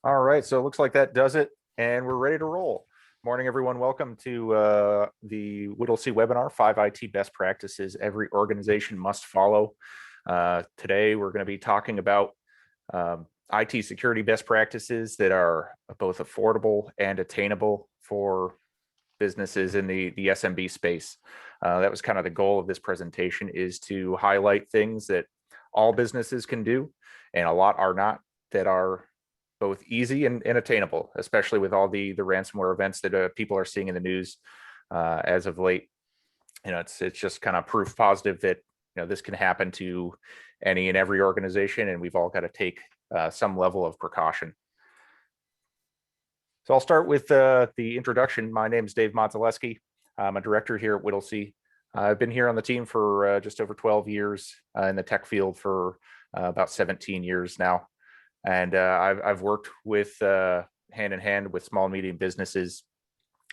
All right, so it looks like that does it, and we're ready to roll. Morning, everyone. Welcome to the Whittlesey webinar, 5 IT Best Practices Every Organization Must Follow. Today, we're going to be talking about IT security best practices that are both affordable and attainable for businesses in the SMB space. That was kind of the goal of this presentation, is to highlight things that all businesses can do, and a lot are not, that are both easy and attainable, especially with all the ransomware events that people are seeing in the news as of late. It's just kind of proof positive that this can happen to any and every organization, and we've all got to take some level of precaution. So I'll start with the introduction. My name is Dave Montaleski. I'm a director here at Whittlesey. I've been here on the team for just over 12 years, in the tech field for about 17 years now. And I've worked with hand in hand with small and medium businesses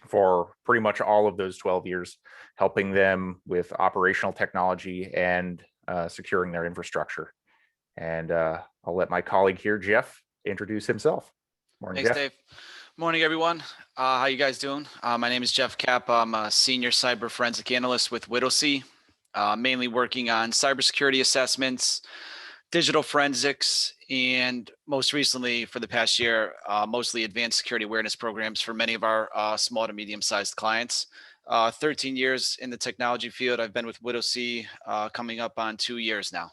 for pretty much all of those 12 years, helping them with operational technology and securing their infrastructure. And I'll let my colleague here, Jeff, introduce himself. Morning, Thanks, Jeff. Dave. Morning, everyone. How you guys doing? My name is Jeff Kapp. I'm a senior cyber forensic analyst with Whittlesey, mainly working on cybersecurity assessments, digital forensics, and most recently for the past year, mostly advanced security awareness programs for many of our small to medium-sized clients. 13 years in the technology field. I've been with Whittlesey coming up on 2 years now.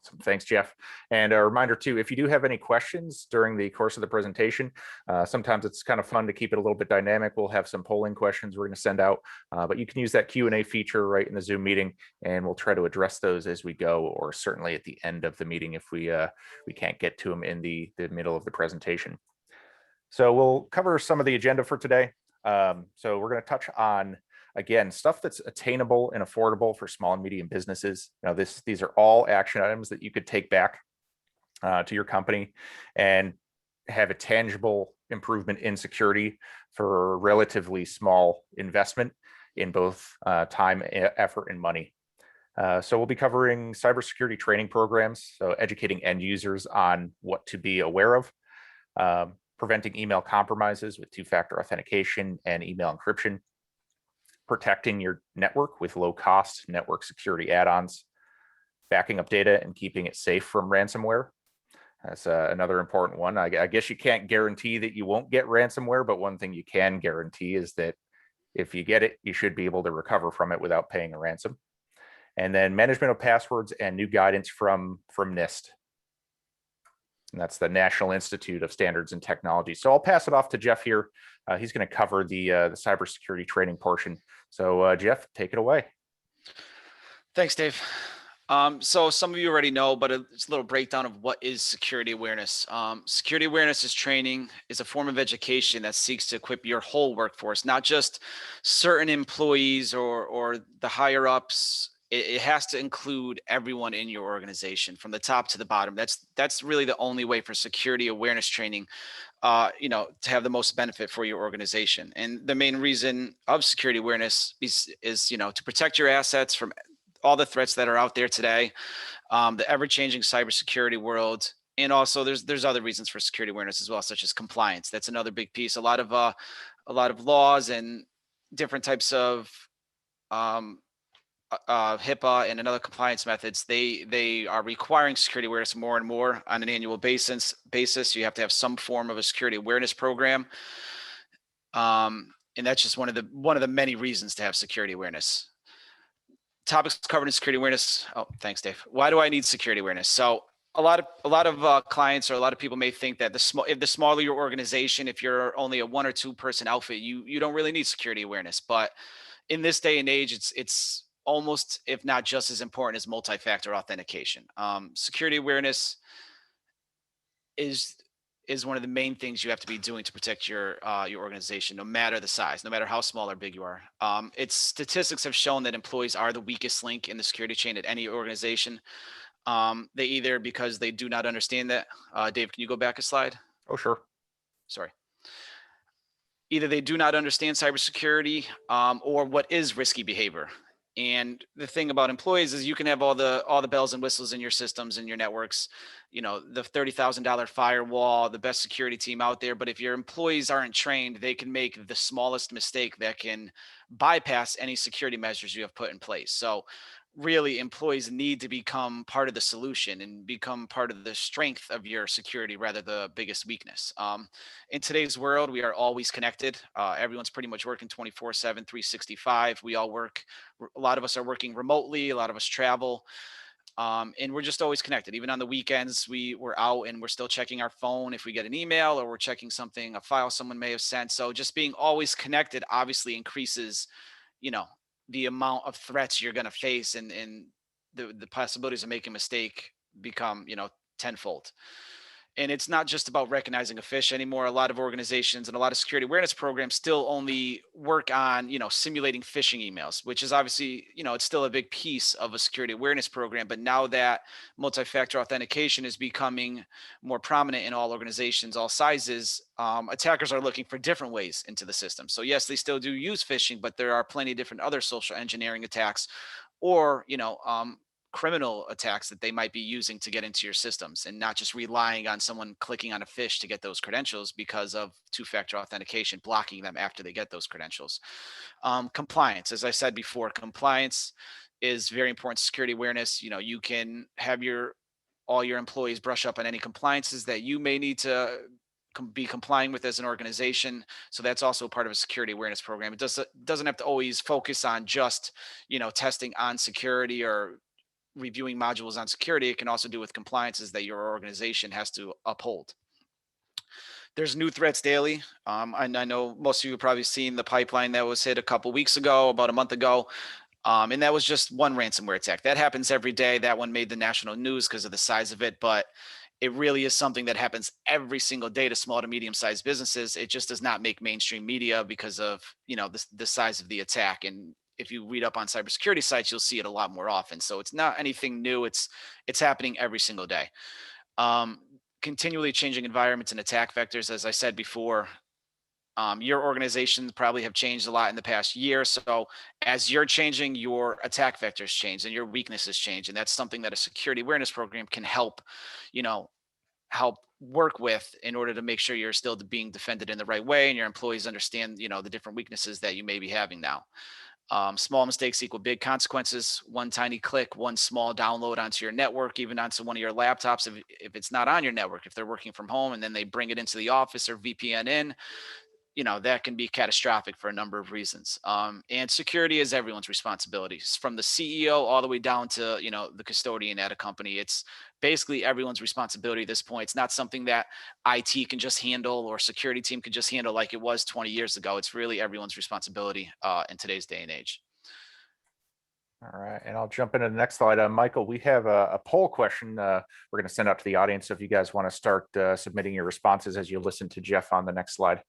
Awesome. Thanks, Jeff. And a reminder too, if you do have any questions during the course of the presentation, sometimes it's kind of fun to keep it a little bit dynamic. We'll have some polling questions we're going to send out, but you can use that Q&A feature right in the Zoom meeting, and we'll try to address those as we go, or certainly at the end of the meeting if we can't get to them in the middle of the presentation. So we'll cover some of the agenda for today. So we're going to touch on, again, stuff that's attainable and affordable for small and medium businesses. These are all action items that you could take back to your company and have a tangible improvement in security for a relatively small investment in both time, effort, and money. So we'll be covering cybersecurity training programs, so educating end users on what to be aware of, preventing email compromises with two-factor authentication and email encryption, protecting your network with low-cost network security add-ons, backing up data and keeping it safe from ransomware. That's another important one. I guess you can't guarantee that you won't get ransomware, but one thing you can guarantee is that if you get it, you should be able to recover from it without paying a ransom. And then management of passwords and new guidance from NIST. And that's the National Institute of Standards and Technology. So I'll pass it off to Jeff here. He's going to cover the cybersecurity training portion. So Jeff, take it away. Thanks, Dave. So some of you already know, but it's a little breakdown of what is security awareness. Security awareness is training, is a form of education that seeks to equip your whole workforce, not just certain employees or the higher ups. It has to include everyone in your organization from the top to the bottom. That's really the only way for security awareness training, to have the most benefit for your organization. And the main reason of security awareness is to protect your assets from all the threats that are out there today, the ever-changing cybersecurity world. And also there's other reasons for security awareness as well, such as compliance. That's another big piece. A lot of laws and different types of HIPAA and other compliance methods, they are requiring security awareness more and more on an annual basis. You have to have some form of a security awareness program. And that's just one of the many reasons to have security awareness. Topics covered in security awareness. Oh, thanks, Dave. Why do I need security awareness? So a lot of clients or a lot of people may think that if the smaller your organization, if you're only a 1 or 2 person outfit, you don't really need security awareness. But in this day and age, it's almost, if not just as important as multi-factor authentication. Security awareness is one of the main things you have to be doing to protect your organization, no matter the size, no matter how small or big you are. Its statistics have shown that employees are the weakest link in the security chain at any organization. They either, because they do not understand that. Dave, can you go back a slide? Oh, sure. Sorry. Either they do not understand cybersecurity or what is risky behavior. And the thing about employees is you can have all the bells and whistles in your systems and your networks, the $30,000 firewall, the best security team out there. But if your employees aren't trained, they can make the smallest mistake that can bypass any security measures you have put in place. So really, employees need to become part of the solution and become part of the strength of your security rather the biggest weakness. In today's world, we are always connected. Everyone's pretty much working 24/7, 365. We all work, a lot of us are working remotely, a lot of us travel, and we're just always connected. Even on the weekends, we're out and we're still checking our phone if we get an email, or we're checking something, a file someone may have sent. So just being always connected obviously increases, you know, the amount of threats you're going to face, and the possibilities of making a mistake become, tenfold. And it's not just about recognizing a fish anymore. A lot of organizations and a lot of security awareness programs still only work on, simulating phishing emails, which is obviously, it's still a big piece of a security awareness program. But now that multi-factor authentication is becoming more prominent in all organizations, all sizes, attackers are looking for different ways into the system. So yes, they still do use phishing, but there are plenty of different other social engineering attacks, or criminal attacks that they might be using to get into your systems, and not just relying on someone clicking on a fish to get those credentials because of two-factor authentication blocking them after they get those credentials. Compliance, as I said before, compliance is very important. Security awareness, you can have all your employees brush up on any compliances that you may need to be complying with as an organization. So that's also part of a security awareness program. It doesn't have to always focus on just, testing on security or reviewing modules on security. It can also do with compliances that your organization has to uphold. There's new threats daily. And I know most of you have probably seen the pipeline that was hit a couple weeks ago, about a month ago. And that was just one ransomware attack. That happens every day. That one made the national news because of the size of it, but it really is something that happens every single day to small to medium sized businesses. It just does not make mainstream media because of, the size of the attack. And if you read up on cybersecurity sites, you'll see it a lot more often. So it's not anything new. It's happening every single day. Um, Continually changing environments and attack vectors, as I said before. Your organizations probably have changed a lot in the past year. So as you're changing, your attack vectors change and your weaknesses change. And that's something that a security awareness program can you know, help work with in order to make sure you're still being defended in the right way, and your employees understand, the different weaknesses that you may be having now. Small mistakes equal big consequences. One tiny click, one small download onto your network, even onto one of your laptops. If it's not on your network, if they're working from home and then they bring it into the office or VPN in, that can be catastrophic for a number of reasons. And security is everyone's responsibility, from the CEO all the way down to, the custodian at a company. It's basically everyone's responsibility at this point. It's not something that IT can just handle or security team can just handle like it was 20 years ago. It's really everyone's responsibility in today's day and age. All right, and I'll jump into the next slide. Michael, we have a poll question we're going to send out to the audience. So if you guys want to start submitting your responses as you listen to Jeff on the next slide.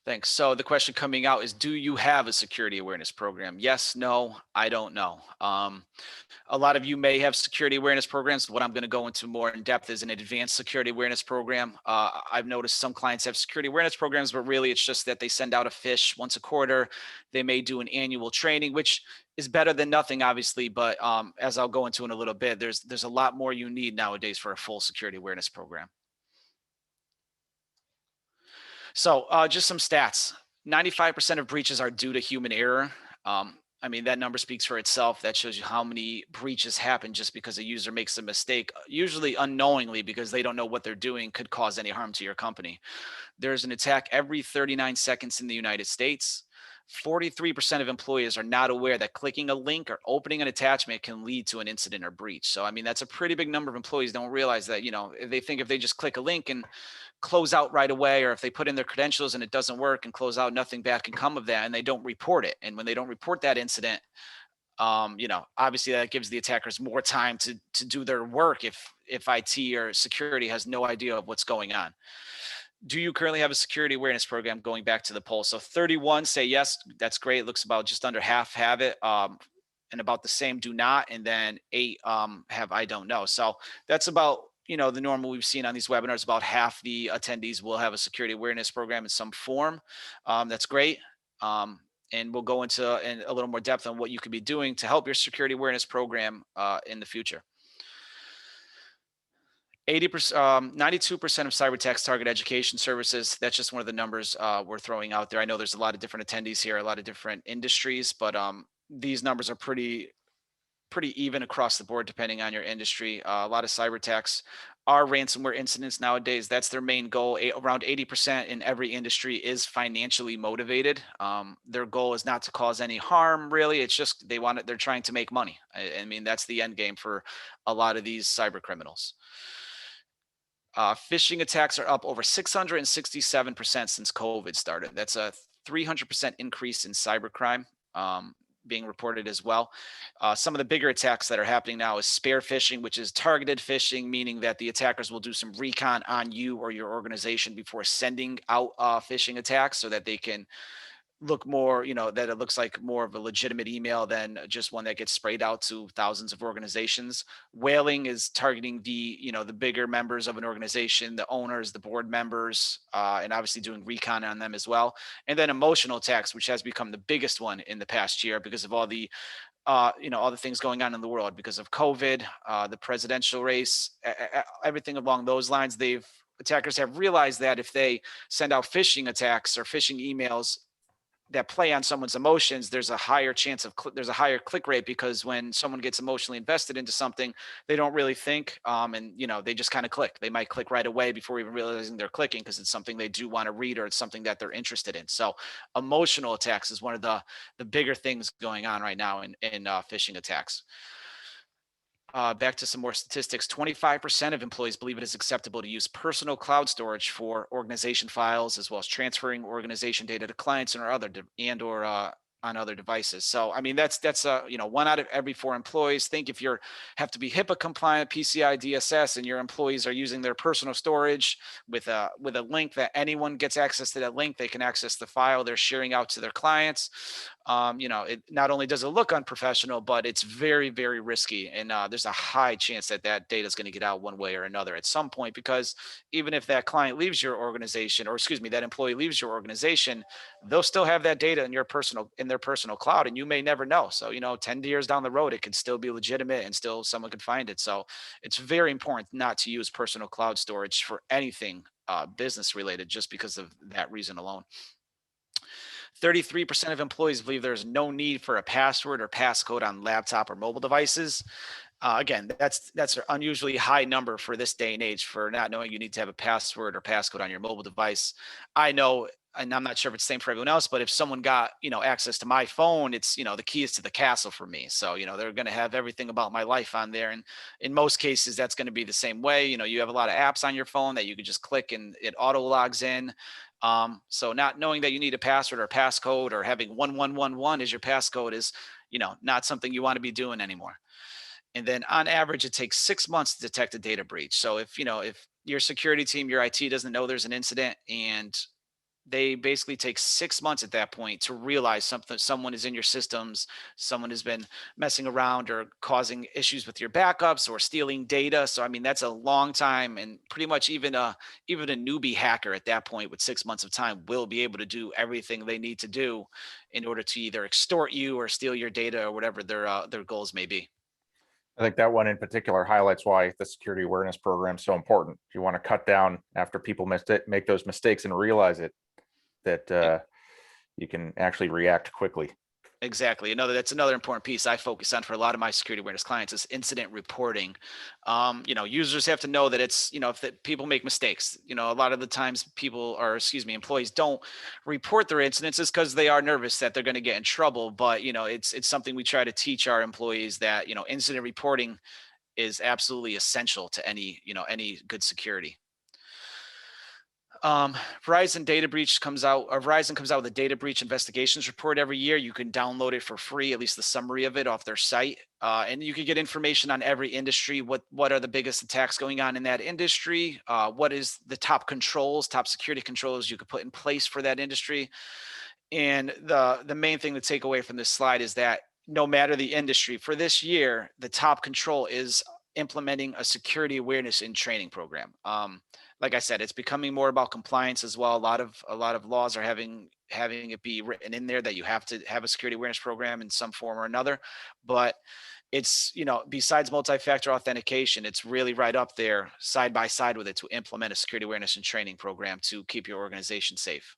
Thanks. So the question coming out is, do you have a security awareness program? Yes, no, I don't know. A lot of you may have security awareness programs. What I'm going to go into more in depth is an advanced security awareness program. I've noticed some clients have security awareness programs, but really it's just that they send out a fish once a quarter. They may do an annual training, which is better than nothing, obviously. But as I'll go into in a little bit, there's a lot more you need nowadays for a full security awareness program. So just some stats. 95% of breaches are due to human error. I mean, that number speaks for itself. That shows you how many breaches happen just because a user makes a mistake, usually unknowingly, because they don't know what they're doing could cause any harm to your company. There's an attack every 39 seconds in the United States. 43% of employees are not aware that clicking a link or opening an attachment can lead to an incident or breach. So, I mean, that's a pretty big number of employees don't realize that, they think if they just click a link and close out right away, or if they put in their credentials and it doesn't work and close out, nothing bad can come of that, and they don't report it. And when they don't report that incident, obviously that gives the attackers more time to do their work if IT or security has no idea of what's going on. Do you currently have a security awareness program? Going back to the poll, so 31 say yes, that's great. It looks about just under half have it, and about the same do not, and then 8 have I don't know. So that's about, the normal we've seen on these webinars. About half the attendees will have a security awareness program in some form. That's great. And we'll go into a little more depth on what you could be doing to help your security awareness program in the future. 92% of cyber attacks target education services. That's just one of the numbers we're throwing out there. I know there's a lot of different attendees here, a lot of different industries, but these numbers are pretty even across the board depending on your industry. A lot of cyber attacks are ransomware incidents nowadays. That's their main goal. Around 80% in every industry is financially motivated. Their goal is not to cause any harm, really. It's just they're trying to make money. I mean, that's the end game for a lot of these cyber criminals. Phishing attacks are up over 667% since COVID started. That's a 300% increase in cybercrime being reported as well. Some of the bigger attacks that are happening now is spear phishing, which is targeted phishing, meaning that the attackers will do some recon on you or your organization before sending out phishing attacks so that they can look more, that it looks like more of a legitimate email than just one that gets sprayed out to thousands of organizations. Whaling is targeting the bigger members of an organization, the owners, the board members, and obviously doing recon on them as well. And then emotional attacks, which has become the biggest one in the past year because of all the all the things going on in the world because of COVID, the presidential race, everything along those lines. Attackers have realized that if they send out phishing attacks or phishing emails that play on someone's emotions, there's a higher click rate because when someone gets emotionally invested into something, they don't really think, and they just kind of click. They might click right away before even realizing they're clicking because it's something they do want to read or it's something that they're interested in. So, emotional attacks is one of the bigger things going on right now in phishing attacks. Back to some more statistics. 25% of employees believe it is acceptable to use personal cloud storage for organization files, as well as transferring organization data to clients and or on other devices. So, I mean, that's 1 out of every 4 employees. Think if you have to be HIPAA compliant, PCI DSS, and your employees are using their personal storage with a link that anyone gets access to that link, they can access the file they're sharing out to their clients. It not only does it look unprofessional, but it's very, very risky. And there's a high chance that data is going to get out one way or another at some point, because even if that client leaves your organization, or excuse me, that employee leaves your organization, they'll still have that data in their personal cloud, and you may never know. So, 10 years down the road, it can still be legitimate and still someone could find it. So it's very important not to use personal cloud storage for anything business related, just because of that reason alone. 33% of employees believe there's no need for a password or passcode on laptop or mobile devices. Again, that's an unusually high number for this day and age, for not knowing you need to have a password or passcode on your mobile device. I know, and I'm not sure if it's the same for everyone else, but if someone got, access to my phone, it's, the keys to the castle for me. So, they're going to have everything about my life on there. And in most cases, that's going to be the same way. You have a lot of apps on your phone that you could just click and it auto logs in. So not knowing that you need a password or passcode, or having 1111 as your passcode is, not something you want to be doing anymore. And then on average, it takes 6 months to detect a data breach. So if your security team, your IT doesn't know there's an incident, and they basically take 6 months at that point to realize someone is in your systems, someone has been messing around or causing issues with your backups or stealing data. So I mean, that's a long time, and pretty much even a newbie hacker at that point with 6 months of time will be able to do everything they need to do in order to either extort you or steal your data or whatever their goals may be. I think that one in particular highlights why the security awareness program is so important. You want to cut down after people make those mistakes and realize it, that you can actually react quickly. Exactly. That's another important piece I focus on for a lot of my security awareness clients is incident reporting. Users have to know that it's, if people make mistakes, a lot of the times employees don't report their incidents is because they are nervous that they're going to get in trouble. But, it's something we try to teach our employees that, incident reporting is absolutely essential to any good security. Verizon comes out with a data breach investigations report every year. You can download it for free, at least the summary of it, off their site. And you can get information on every industry. What are the biggest attacks going on in that industry? What is the top security controls you could put in place for that industry? And the main thing to take away from this slide is that no matter the industry, for this year, the top control is implementing a security awareness and training program. Like I said, it's becoming more about compliance as well. A lot of laws are having it be written in there that you have to have a security awareness program in some form or another. But it's, besides multi-factor authentication, it's really right up there side by side with it to implement a security awareness and training program to keep your organization safe.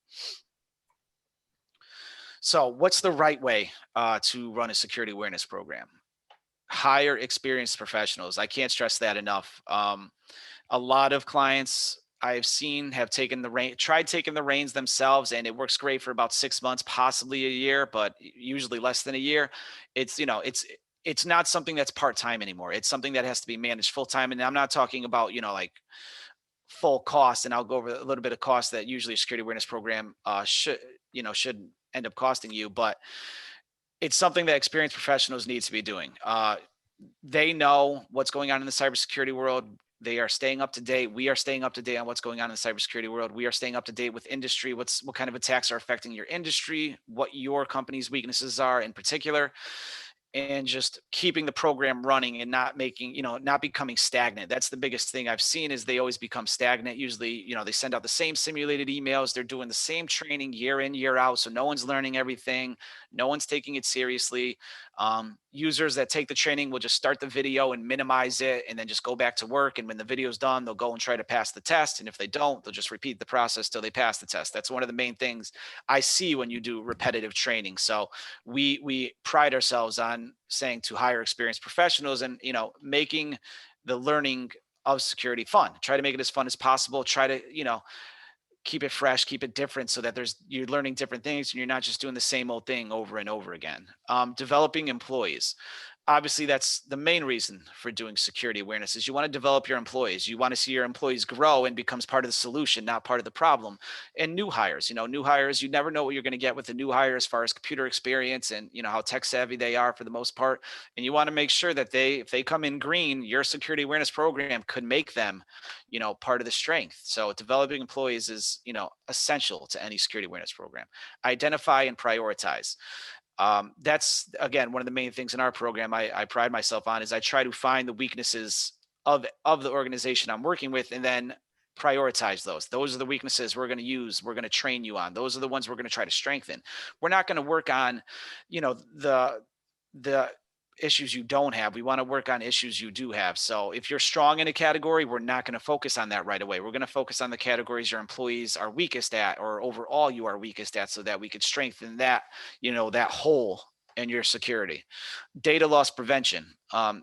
So what's the right way to run a security awareness program? Hire experienced professionals. I can't stress that enough. A lot of clients I've seen have tried taking the reins themselves, and it works great for about 6 months, possibly a year, but usually less than a year. It's not something that's part-time anymore. It's something that has to be managed full-time. And I'm not talking about, like full cost. And I'll go over a little bit of cost that usually a security awareness program should end up costing you, but it's something that experienced professionals need to be doing. They know what's going on in the cybersecurity world. They are staying up to date. We are staying up to date on what's going on in the cybersecurity world. We are staying up to date with industry. What kind of attacks are affecting your industry, what your company's weaknesses are in particular, and just keeping the program running and not becoming stagnant. That's the biggest thing I've seen is they always become stagnant. Usually, they send out the same simulated emails. They're doing the same training year in, year out. So no one's learning everything. No one's taking it seriously. Users that take the training will just start the video and minimize it and then just go back to work. And when the video's done, they'll go and try to pass the test. And if they don't, they'll just repeat the process till they pass the test. That's one of the main things I see when you do repetitive training. So we pride ourselves on saying to hire experienced professionals and making the learning of security fun. Try to make it as fun as possible. Try to keep it fresh, keep it different, so that you're learning different things and you're not just doing the same old thing over and over again. Developing employees. Obviously, that's the main reason for doing security awareness is you want to develop your employees. You want to see your employees grow and becomes part of the solution, not part of the problem. And new hires, you never know what you're going to get with a new hire as far as computer experience and how tech savvy they are for the most part. And you want to make sure that if they come in green, your security awareness program could make them, part of the strength. So developing employees is, essential to any security awareness program. Identify and prioritize. That's again one of the main things in our program I pride myself on is I try to find the weaknesses of the organization I'm working with and then prioritize those. Those are the weaknesses we're going to use, we're going to train you on. Those are the ones we're going to try to strengthen. We're not going to work on the issues you don't have. We want to work on issues you do have. So if you're strong in a category, we're not going to focus on that right away. We're going to focus on the categories your employees are weakest at, or overall you are weakest at, so that we could strengthen that, that hole in your security. Data loss prevention.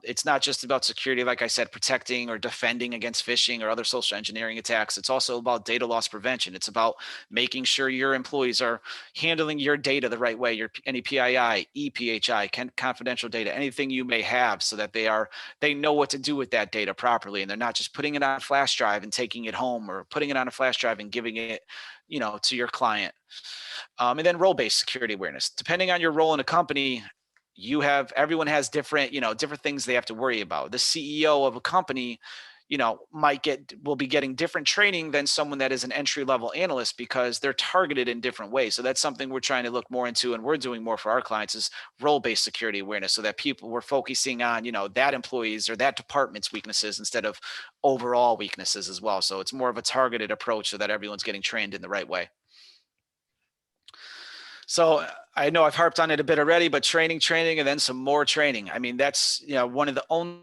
It's not just about security, like I said, protecting or defending against phishing or other social engineering attacks. It's also about data loss prevention. It's about making sure your employees are handling your data the right way, your any PII, EPHI, confidential data, anything you may have, so that they know what to do with that data properly, and they're not just putting it on a flash drive and taking it home, or putting it on a flash drive and giving it, to your client. And then role-based security awareness. Depending on your role in a company, everyone has different things they have to worry about. The CEO of a company, will be getting different training than someone that is an entry-level analyst, because they're targeted in different ways. So that's something we're trying to look more into, and we're doing more for our clients, is role-based security awareness, so that we're focusing on, that employee's or that department's weaknesses instead of overall weaknesses as well. So it's more of a targeted approach so that everyone's getting trained in the right way. So I know I've harped on it a bit already, but training, and then some more training. I mean, that's, one of the only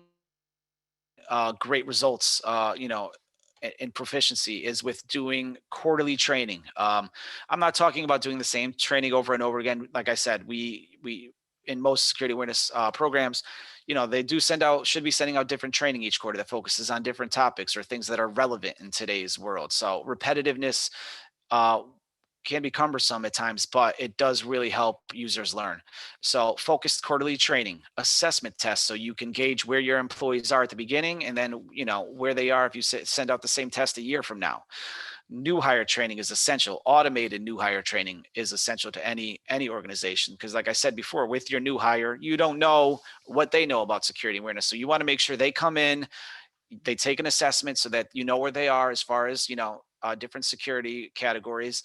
great results, in proficiency is with doing quarterly training. I'm not talking about doing the same training over and over again. Like I said, we in most security awareness programs, they should be sending out different training each quarter that focuses on different topics or things that are relevant in today's world. So repetitiveness can be cumbersome at times, but it does really help users learn. So focused quarterly training, assessment tests, so you can gauge where your employees are at the beginning, and then where they are if you send out the same test a year from now. New hire training is essential. Automated new hire training is essential to any organization, because like I said before, with your new hire, you don't know what they know about security awareness. So you want to make sure they come in, they take an assessment so that you know where they are as far as different security categories,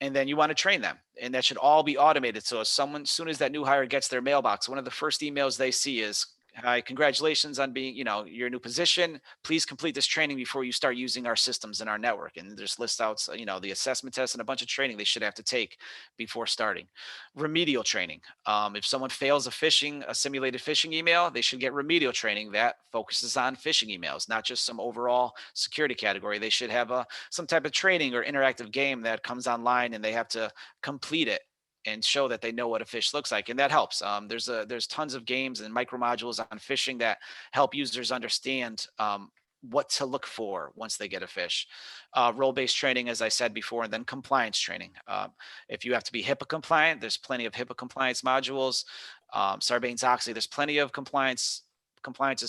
and then you want to train them, and that should all be automated. So as soon as that new hire gets their mailbox, one of the first emails they see is, Hi, congratulations on being, your new position. Please complete this training before you start using our systems and our network. And there's list out, the assessment test and a bunch of training they should have to take before starting. Remedial training. If someone fails a simulated phishing email, they should get remedial training that focuses on phishing emails, not just some overall security category. They should have some type of training or interactive game that comes online and they have to complete it and show that they know what a fish looks like, and that helps. There's tons of games and micro modules on phishing that help users understand what to look for once they get a fish. Role-based training, as I said before, and then compliance training. If you have to be HIPAA compliant, there's plenty of HIPAA compliance modules. Sarbanes-Oxley, there's plenty of compliances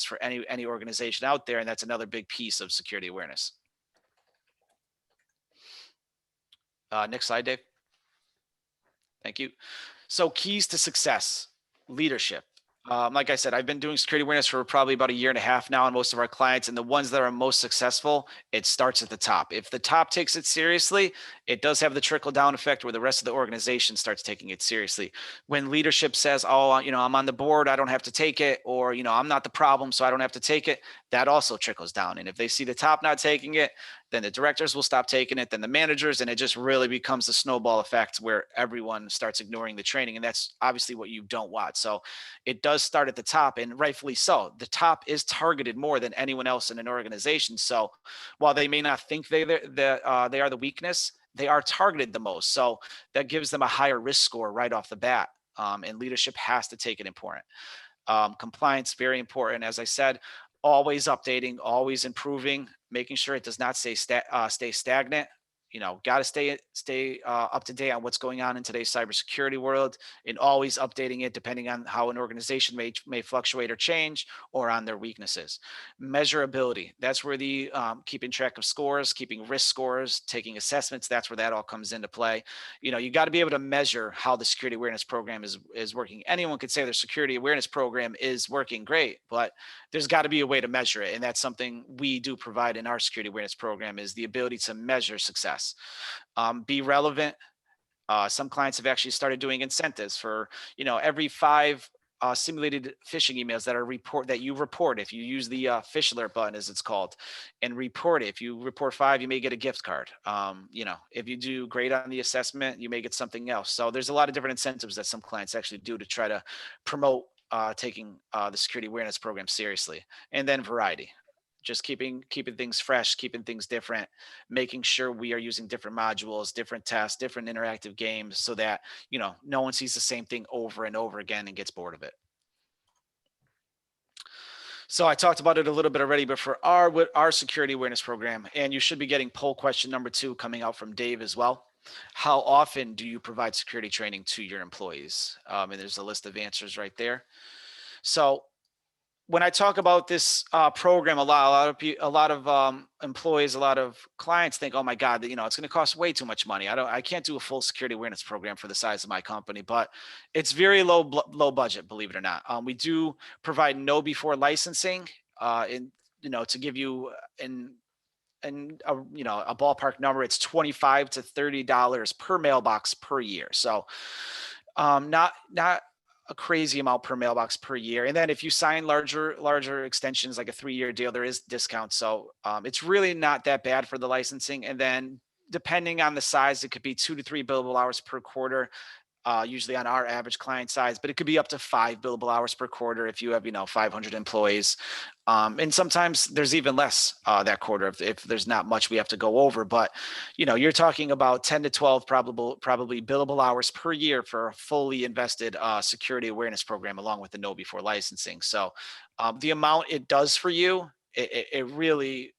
for any organization out there, and that's another big piece of security awareness. Next slide, Dave. Thank you. So keys to success, leadership. Like I said, I've been doing security awareness for probably about 1.5 years now on most of our clients, and the ones that are most successful, it starts at the top. If the top takes it seriously, it does have the trickle down effect where the rest of the organization starts taking it seriously. When leadership says, oh, I'm on the board, I don't have to take it, or, I'm not the problem, so I don't have to take it, that also trickles down. And if they see the top not taking it, then the directors will stop taking it, then the managers, and it just really becomes a snowball effect where everyone starts ignoring the training. And that's obviously what you don't want. So it does start at the top, and rightfully so. The top is targeted more than anyone else in an organization. So while they may not think they are the weakness, they are targeted the most. So that gives them a higher risk score right off the bat. And leadership has to take it important. Compliance, very important. As I said, always updating, always improving, making sure it does not stay stagnant. Got to stay up to date on what's going on in today's cybersecurity world, and always updating it depending on how an organization may fluctuate or change, or on their weaknesses. Measurability, that's where the keeping track of scores, keeping risk scores, taking assessments, that's where that all comes into play. You got to be able to measure how the security awareness program is working. Anyone could say their security awareness program is working great, but there's got to be a way to measure it, and that's something we do provide in our security awareness program, is the ability to measure success. Be relevant. Some clients have actually started doing incentives for, every 5 simulated phishing emails that you report. If you use the fish alert button, as it's called, and report it. If you report 5, you may get a gift card. If you do great on the assessment, you may get something else. So there's a lot of different incentives that some clients actually do to try to promote taking the security awareness program seriously. And then variety. Just keeping things fresh, keeping things different, making sure we are using different modules, different tests, different interactive games, so that no one sees the same thing over and over again and gets bored of it. So I talked about it a little bit already, but for our security awareness program, and you should be getting poll question number 2 coming out from Dave as well. How often do you provide security training to your employees? And there's a list of answers right there. So when I talk about this program, a lot of employees, a lot of clients think, oh my God, it's going to cost way too much money. I can't do a full security awareness program for the size of my company, but it's very low budget, believe it or not. We do provide know before licensing, to give you a ballpark number. It's $25 to $30 per mailbox per year. So not a crazy amount per mailbox per year. And then if you sign larger extensions, like a 3-year deal, there is discounts. So it's really not that bad for the licensing. And then depending on the size, it could be 2 to 3 billable hours per quarter. Usually on our average client size, but it could be up to 5 billable hours per quarter if you have, 500 employees. And sometimes there's even less that quarter if there's not much we have to go over. But, you're talking about 10 to 12 probably billable hours per year for a fully invested security awareness program, along with the know before licensing. So the amount it does for you, it really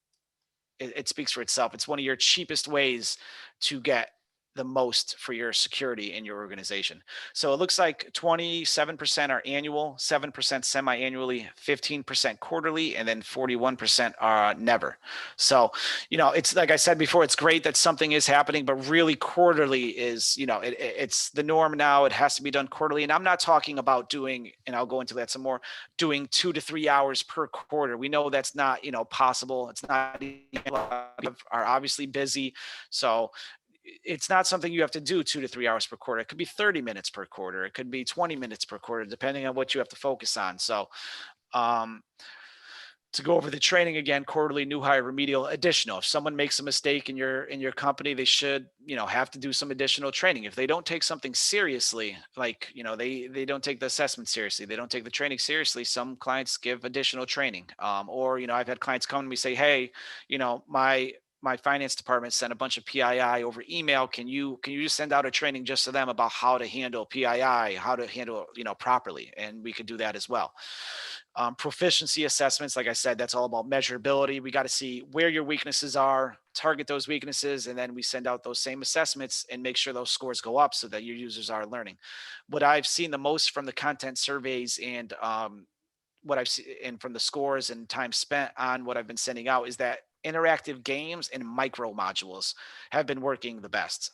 speaks for itself. It's one of your cheapest ways to get the most for your security in your organization. So it looks like 27% are annual, 7% semi-annually, 15% quarterly, and then 41% are never. So, it's like I said before, it's great that something is happening, but really quarterly is, it's the norm now. It has to be done quarterly. And I'm not talking about doing, and I'll go into that some more, doing 2 to 3 hours per quarter. We know that's not, possible. It's not, are obviously busy. So it's not something you have to do 2 to 3 hours per quarter. It could be 30 minutes per quarter. It could be 20 minutes per quarter, depending on what you have to focus on. So To go over the training again, quarterly, new hire, remedial, additional. If someone makes a mistake in your company, they should, have to do some additional training. If they don't take something seriously, like, they don't take the assessment seriously, they don't take the training seriously, some clients give additional training. Or, I've had clients come to me say, hey, my finance department sent a bunch of PII over email. Can you just send out a training just to them about how to handle PII, how to handle, properly? And we could do that as well. Proficiency assessments, like I said, that's all about measurability. We got to see where your weaknesses are, target those weaknesses, and then we send out those same assessments and make sure those scores go up so that your users are learning. What I've seen the most from the content surveys and what I've seen and from the scores and time spent on what I've been sending out is that interactive games and micro modules have been working the best.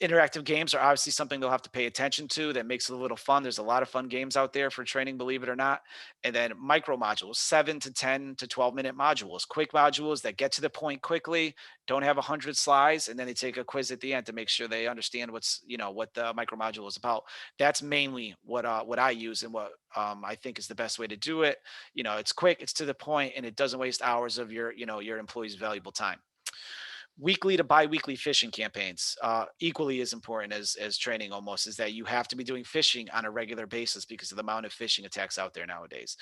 Interactive games are obviously something they'll have to pay attention to. That makes it a little fun. There's a lot of fun games out there for training, believe it or not. And then micro modules, 7 to 10 to 12-minute modules, quick modules that get to the point quickly, don't have 100 slides, and then they take a quiz at the end to make sure they understand what the micro module is about. That's mainly what I use and what I think is the best way to do it. It's quick, it's to the point, and it doesn't waste hours of your employees' valuable time. Weekly to bi-weekly phishing campaigns, equally as important as training almost, is that you have to be doing phishing on a regular basis because of the amount of phishing attacks out there nowadays.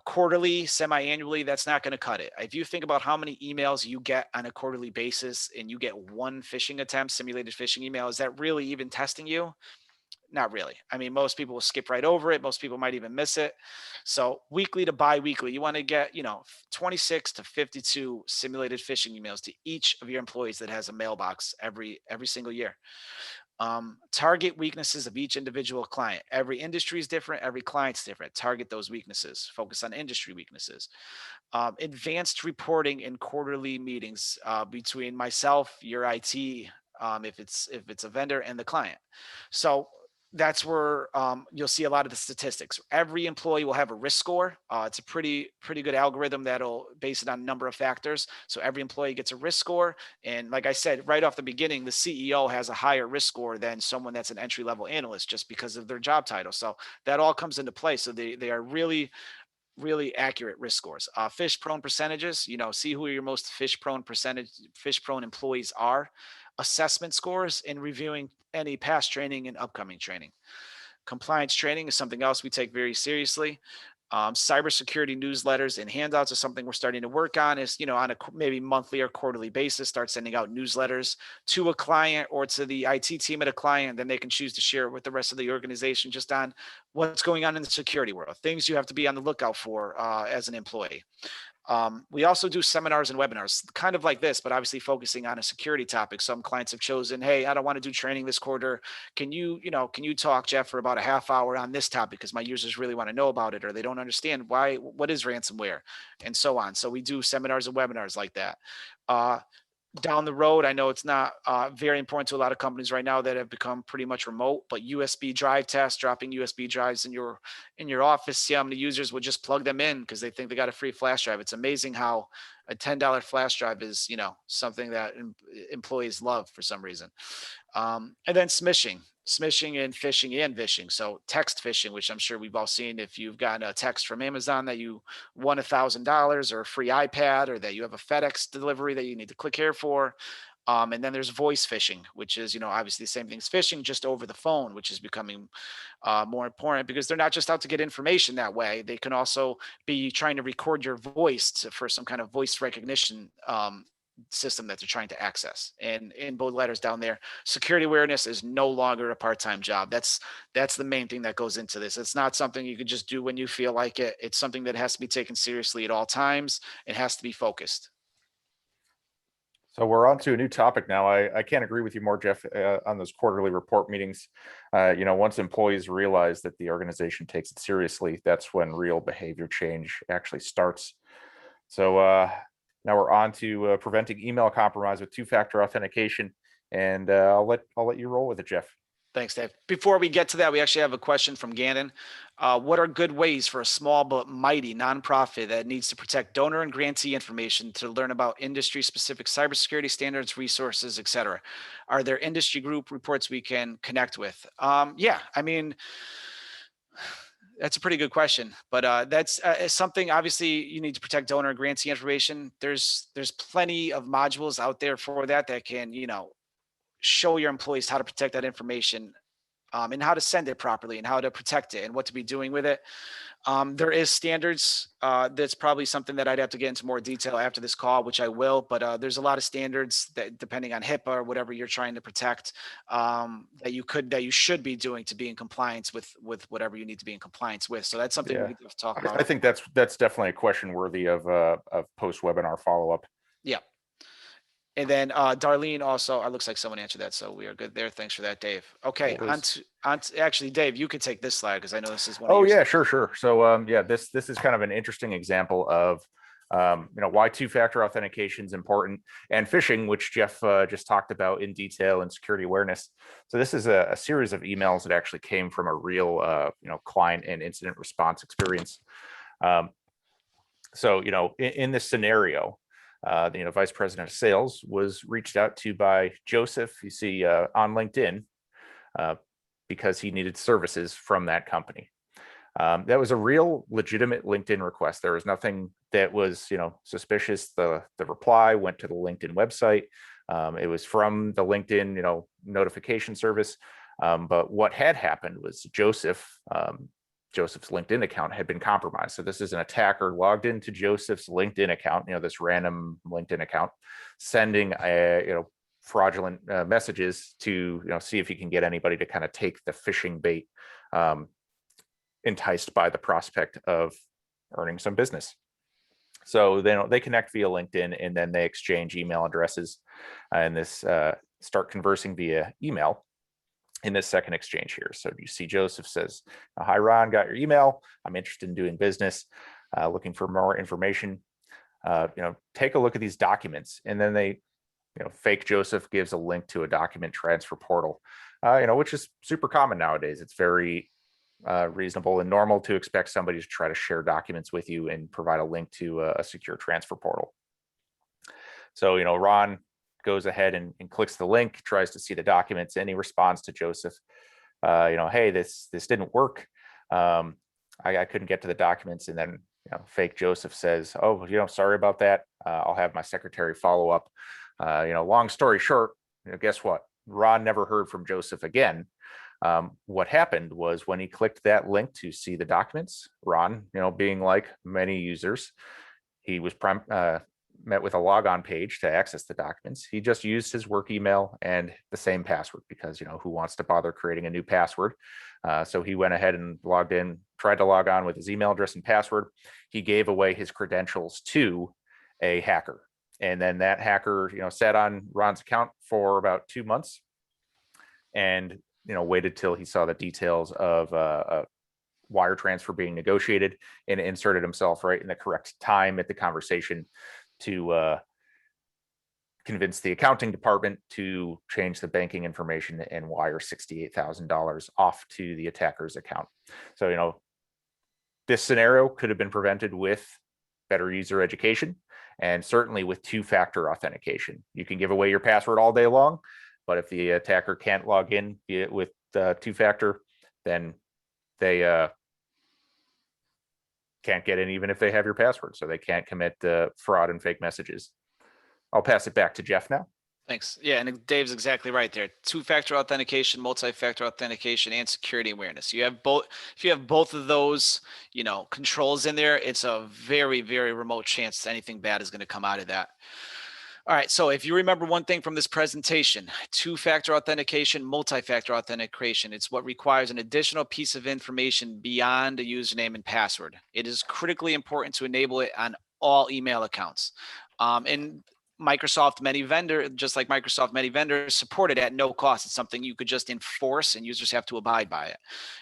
Quarterly, semi-annually, that's not going to cut it. If you think about how many emails you get on a quarterly basis and you get one phishing attempt, simulated phishing email, is that really even testing you? Not really. I mean, most people will skip right over it. Most people might even miss it. So weekly to bi-weekly, you want to get, 26 to 52 simulated phishing emails to each of your employees that has a mailbox every single year. Target weaknesses of each individual client. Every industry is different. Every client's different. Target those weaknesses. Focus on industry weaknesses. Advanced reporting in quarterly meetings between myself, your IT, if it's a vendor, and the client. So that's where you'll see a lot of the statistics. Every employee will have a risk score. It's a pretty good algorithm that'll base it on a number of factors. So every employee gets a risk score. And like I said, right off the beginning, the CEO has a higher risk score than someone that's an entry level analyst just because of their job title. So that all comes into play. So they are really accurate risk scores. Fish prone percentages, see who your most fish prone employees are. Assessment scores and reviewing any past training and upcoming training. Compliance training is something else we take very seriously. Cybersecurity newsletters and handouts are something we're starting to work on. Is on a maybe monthly or quarterly basis, start sending out newsletters to a client or to the IT team at a client. Then they can choose to share it with the rest of the organization just on what's going on in the security world, things you have to be on the lookout for as an employee. We also do seminars and webinars, kind of like this, but obviously focusing on a security topic. Some clients have chosen, hey, I don't want to do training this quarter. Can you talk, Jeff, for about a half hour on this topic because my users really want to know about it, or they don't understand what is ransomware, and so on. So we do seminars and webinars like that. Down the road, I know it's not very important to a lot of companies right now that have become pretty much remote, but USB drive tests, dropping USB drives in your office, see how many users would just plug them in because they think they got a free flash drive. It's amazing how a $10 flash drive is, something that employees love for some reason. And then smishing and phishing and vishing. So text phishing, which I'm sure we've all seen if you've gotten a text from Amazon that you won $1,000 or a free iPad, or that you have a FedEx delivery that you need to click here for. And then there's voice phishing, which is, obviously the same thing as phishing, just over the phone, which is becoming more important because they're not just out to get information that way. They can also be trying to record your voice for some kind of voice recognition system that they're trying to access. And in both letters down there, security awareness is no longer a part-time job. That's the main thing that goes into this. It's not something you could just do when you feel like it. It's something that has to be taken seriously at all times. It has to be focused. So we're on to a new topic now. I can't agree with you more, Jeff, on those quarterly report meetings. Once employees realize that the organization takes it seriously, that's when real behavior change actually starts. So now we're on to preventing email compromise with two-factor authentication, and I'll let you roll with it, Jeff. Thanks, Dave. Before we get to that, we actually have a question from Gannon. What are good ways for a small but mighty nonprofit that needs to protect donor and grantee information to learn about industry-specific cybersecurity standards, resources, et cetera? Are there industry group reports we can connect with? Yeah, I mean, That's a pretty good question, but that's something. Obviously, you need to protect donor and grantee information. There's plenty of modules out there for that can show your employees how to protect that information, and how to send it properly and how to protect it and what to be doing with it. There is standards. That's probably something that I'd have to get into more detail after this call, which I will. But there's a lot of standards that, depending on HIPAA or whatever you're trying to protect, that you should be doing to be in compliance with whatever you need to be in compliance with. So that's something Yeah. we could talk I about. think that's definitely a question worthy of post webinar follow up. Yeah. And then Darlene also, it looks like someone answered that, so we are good there. Thanks for that, Dave. Okay, actually, Dave, you could take this slide because I know this is one. Oh yeah, sure. So yeah, this is kind of an interesting example of why two-factor authentication is important, and phishing, which Jeff just talked about in detail, and security awareness. So this is a series of emails that actually came from a real client and incident response experience. So in this scenario, the vice president of sales was reached out to by Joseph, you see on LinkedIn, because he needed services from that company. That was a real legitimate LinkedIn request. There was nothing that was suspicious. The reply went to the LinkedIn website. It was from the LinkedIn notification service. But what had happened was Joseph's LinkedIn account had been compromised. So this is an attacker logged into Joseph's LinkedIn account, this random LinkedIn account, sending fraudulent messages to see if he can get anybody to kind of take the phishing bait, enticed by the prospect of earning some business. So they connect via LinkedIn, and then they exchange email addresses, and this start conversing via email. In this second exchange here, so you see Joseph says, "Hi Ron, got your email. I'm interested in doing business, looking for more information. Take a look at these documents." And then they, fake Joseph gives a link to a document transfer portal, which is super common nowadays. It's very reasonable and normal to expect somebody to try to share documents with you and provide a link to a secure transfer portal. So Ron goes ahead and clicks the link, tries to see the documents, and he responds to Joseph, "Hey, this didn't work. I couldn't get to the documents." And then fake Joseph says, "Oh, sorry about that. I'll have my secretary follow up." Long story short, guess what? Ron never heard from Joseph again. What happened was, when he clicked that link to see the documents, Ron, being like many users, he was met with a logon page to access the documents. He just used his work email and the same password, because who wants to bother creating a new password? So he went ahead and logged in, tried to log on with his email address and password. He gave away his credentials to a hacker, and then that hacker sat on Ron's account for about 2 months, and waited till he saw the details of a wire transfer being negotiated, and inserted himself right in the correct time at the conversation to convince the accounting department to change the banking information and wire $68,000 off to the attacker's account. So, this scenario could have been prevented with better user education, and certainly with two-factor authentication. You can give away your password all day long, but if the attacker can't log in with two-factor, then they can't get in even if they have your password. So they can't commit fraud and fake messages. I'll pass it back to Jeff now. Thanks. Yeah, and Dave's exactly right there. Two-factor authentication, multi-factor authentication, and security awareness. You have both. If you have both of those, controls in there, it's a very, very remote chance that anything bad is going to come out of that. All right, so if you remember one thing from this presentation, two-factor authentication, multi-factor authentication, it's what requires an additional piece of information beyond a username and password. It is critically important to enable it on all email accounts. And Microsoft, just like Microsoft, many vendors support it at no cost. It's something you could just enforce, and users have to abide by it.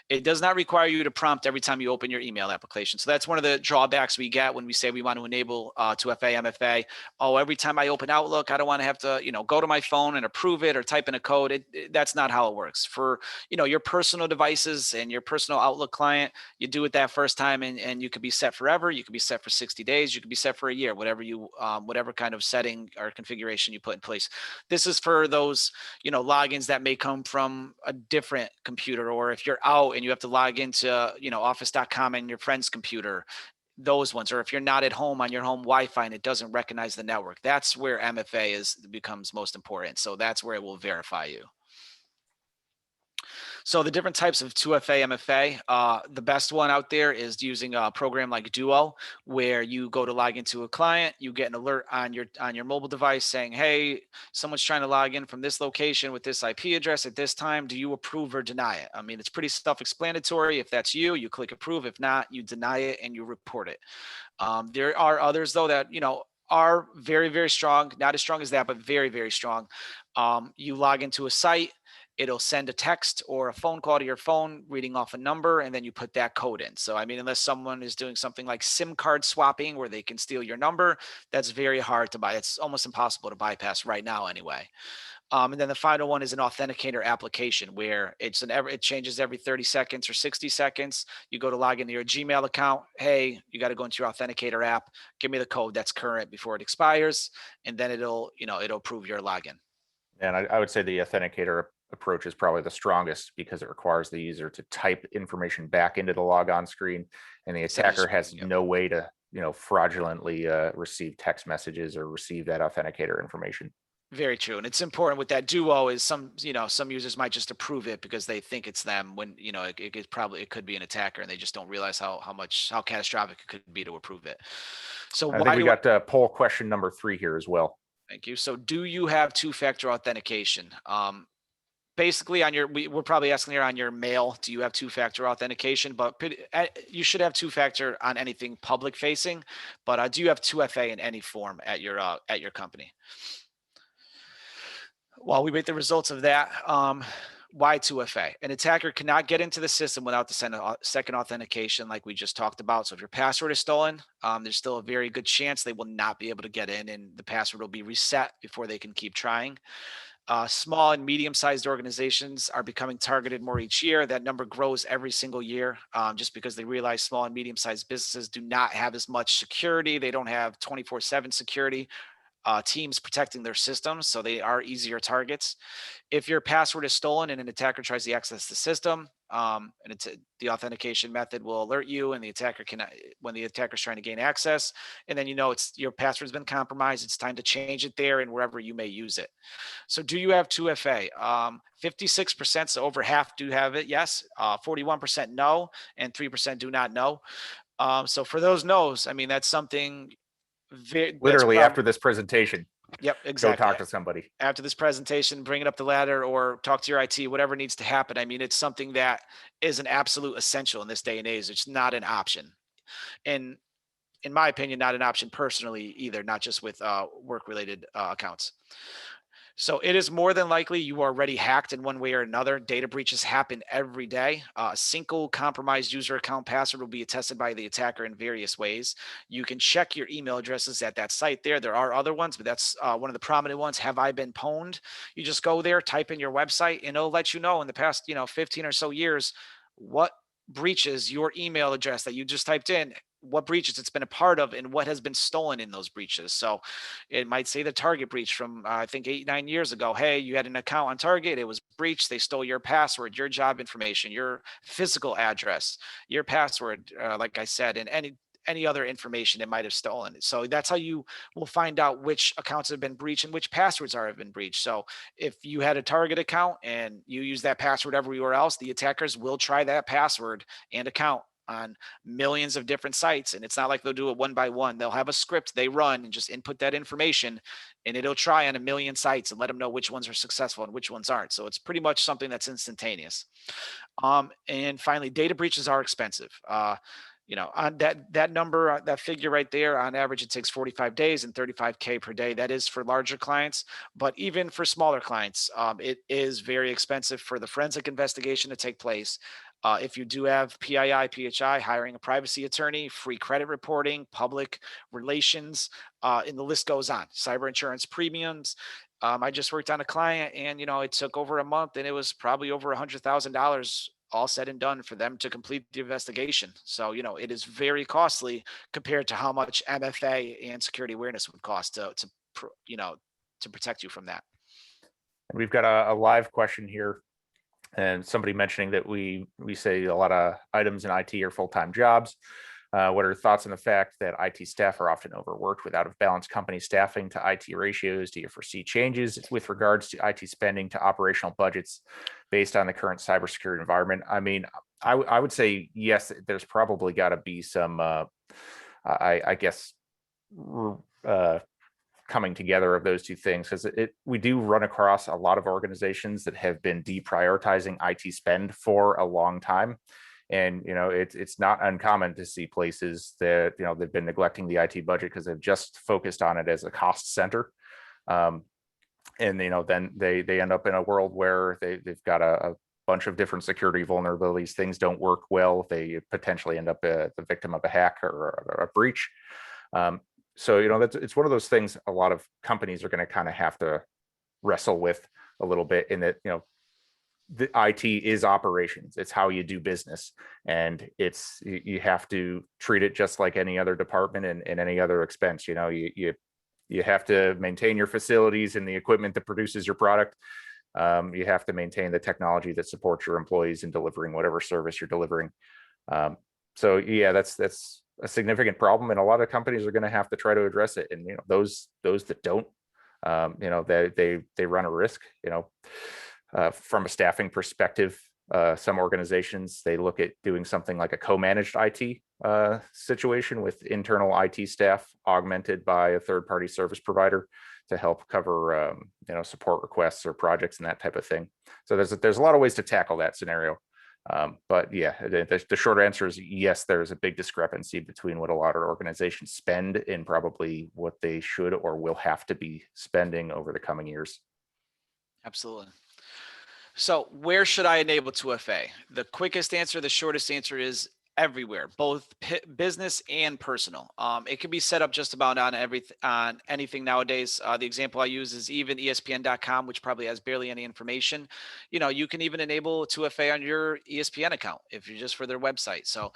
It does not require you to prompt every time you open your email application. So that's one of the drawbacks we get when we say we want to enable 2FA, MFA. Oh, every time I open Outlook, I don't want to have to, go to my phone and approve it or type in a code. That's not how it works. For, your personal devices and your personal Outlook client, you do it that first time, and you could be set forever. You could be set for 60 days. You could be set for a year, whatever kind of setting setting or configuration you put in place. This is for those, logins that may come from a different computer, or if you're out and you have to log into, office.com on your friend's computer, those ones, or if you're not at home on your home Wi-Fi and it doesn't recognize the network, that's where MFA becomes most important. So that's where it will verify you. So the different types of 2FA, MFA, the best one out there is using a program like Duo, where you go to log into a client, you get an alert on your mobile device saying, hey, someone's trying to log in from this location with this IP address at this time. Do you approve or deny it? I mean, it's pretty self-explanatory. If that's you, you click approve. If not, you deny it and you report it. There are others though that, are very, very strong, not as strong as that, but very, very strong. You log into a site, it'll send a text or a phone call to your phone reading off a number, and then you put that code in. So, I mean, unless someone is doing something like SIM card swapping where they can steal your number, that's very hard to buy. It's almost impossible to bypass right now anyway. And then the final one is an authenticator application, where it changes every 30 seconds or 60 seconds. You go to log into your Gmail account. Hey, you got to go into your authenticator app. Give me the code that's current before it expires. And then it'll approve your login. And I would say the authenticator approach is probably the strongest, because it requires the user to type information back into the logon screen, and the attacker has no way to, fraudulently receive text messages or receive that authenticator information. Very true. And it's important with that Duo is some users might just approve it because they think it's them, when, it could be an attacker and they just don't realize how catastrophic it could be to approve it. So I think we got poll question number 3 here as well. Thank you. So do you have two-factor authentication? Basically we're probably asking here on your mail, do you have two-factor authentication? But you should have two-factor on anything public facing, but do you have 2FA in any form at your company? While we wait the results of that, why 2FA? An attacker cannot get into the system without the second authentication, like we just talked about. So if your password is stolen, there's still a very good chance they will not be able to get in, and the password will be reset before they can keep trying. Small and medium-sized organizations are becoming targeted more each year. That number grows every single year, just because they realize small and medium-sized businesses do not have as much security. They don't have 24/7 security teams protecting their systems, so they are easier targets. If your password is stolen and an attacker tries to access the system, and the authentication method will alert you, and the attacker when the attacker's trying to gain access, and then your password's been compromised. It's time to change it there and wherever you may use it. So, do you have 2FA? 56%, so over half do have it. Yes. 41% no, and 3% do not know. So for those no's, I mean, that's something. Literally after this presentation. Yep, exactly. Go talk to somebody. After this presentation, bring it up the ladder or talk to your IT, whatever needs to happen. I mean, it's something that is an absolute essential in this day and age. It's not an option. And in my opinion, not an option personally either, not just with work-related accounts. So it is more than likely you are already hacked in one way or another. Data breaches happen every day. A single compromised user account password will be attested by the attacker in various ways. You can check your email addresses at that site there. There are other ones, but that's one of the prominent ones. Have I been pwned? You just go there, type in your website, and it'll let you know in the past 15 or so years what breaches your email address that you just typed in, what breaches it's been a part of, and what has been stolen in those breaches. So it might say the Target breach from I think 8-9 years ago. Hey, you had an account on Target, it was breached, they stole your password, your job information, your physical address, your password, like I said, and any other information it might have stolen. So that's how you will find out which accounts have been breached and which passwords have been breached. So if you had a Target account and you use that password everywhere else, the attackers will try that password and account on millions of different sites. And it's not like they'll do it one by one. They'll have a script they run and just input that information, and it'll try on a million sites and let them know which ones are successful and which ones aren't. So it's pretty much something that's instantaneous. And finally, data breaches are expensive. On that number, that figure right there, on average, it takes 45 days and $35K per day. That is for larger clients, but even for smaller clients, it is very expensive for the forensic investigation to take place. If you do have PII, PHI, hiring a privacy attorney, free credit reporting, public relations, and the list goes on. Cyber insurance premiums. I just worked on a client, and it took over a month, and it was probably over $100,000 all said and done for them to complete the investigation. So, it is very costly compared to how much MFA and security awareness would cost to to protect you from that. And we've got a live question here, and somebody mentioning that we say a lot of items in IT are full-time jobs. What are your thoughts on the fact that IT staff are often overworked with out-of-balance company staffing to IT ratios? Do you foresee changes with regards to IT spending to operational budgets based on the current cybersecurity environment? I mean, I would say yes. There's probably got to be some, I guess, coming together of those two things, because we do run across a lot of organizations that have been deprioritizing IT spend for a long time. And it's not uncommon to see places that they've been neglecting the IT budget because they've just focused on it as a cost center. And then they end up in a world where they've got a bunch of different security vulnerabilities. Things don't work well. They potentially end up the victim of a hack or a breach. So it's one of those things a lot of companies are going to kind of have to wrestle with a little bit, in that the IT is operations. It's how you do business, and you have to treat it just like any other department and any other expense. You have to maintain your facilities and the equipment that produces your product. You have to maintain the technology that supports your employees in delivering whatever service you're delivering. So yeah, that's a significant problem, and a lot of companies are going to have to try to address it. And those that don't, they run a risk. From a staffing perspective, some organizations, they look at doing something like a co-managed IT situation with internal IT staff augmented by a third-party service provider to help cover support requests or projects and that type of thing. So there's a lot of ways to tackle that scenario. But yeah, the short answer is yes, there's a big discrepancy between what a lot of organizations spend and probably what they should or will have to be spending over the coming years. Absolutely. So where should I enable 2FA? The quickest answer, the shortest answer is everywhere, both business and personal. It can be set up just about on anything nowadays. The example I use is even ESPN.com, which probably has barely any information. You can even enable 2FA on your ESPN account if you're just for their website. So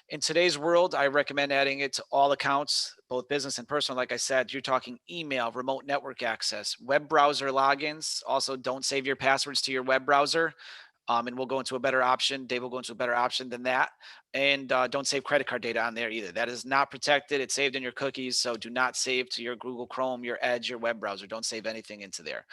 in today's world, I recommend adding it to all accounts, both business and personal. Like I said, you're talking email, remote network access, web browser logins. Also, don't save your passwords to your web browser. And we'll go into a better option. Dave will go into a better option than that. And don't save credit card data on there either. That is not protected. It's saved in your cookies. So do not save to your Google Chrome, your Edge, your web browser. Don't save anything into there.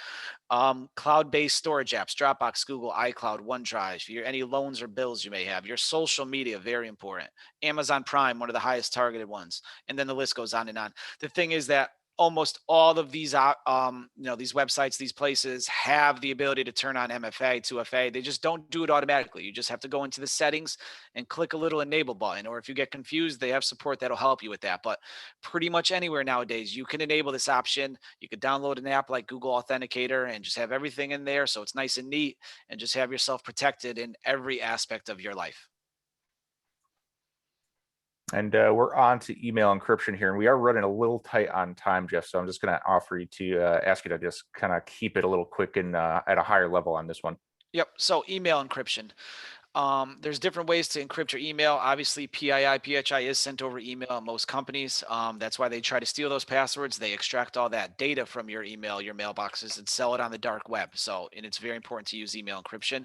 Cloud-based storage apps, Dropbox, Google, iCloud, OneDrive, any loans or bills you may have, your social media, very important. Amazon Prime, one of the highest targeted ones. And then the list goes on and on. The thing is that almost all of these, these websites, these places have the ability to turn on MFA, 2FA. They just don't do it automatically. You just have to go into the settings and click a little enable button. Or if you get confused, they have support that'll help you with that. But pretty much anywhere nowadays, you can enable this option. You could download an app like Google Authenticator and just have everything in there. So it's nice and neat, and just have yourself protected in every aspect of your life. And we're on to email encryption here, and we are running a little tight on time, Jeff. So I'm just going to offer you to ask you to just kind of keep it a little quick and at a higher level on this one. Yep. So email encryption. There's different ways to encrypt your email. Obviously, PHI is sent over email at most companies. That's why they try to steal those passwords. They extract all that data from your email, your mailboxes, and sell it on the dark web. And it's very important to use email encryption.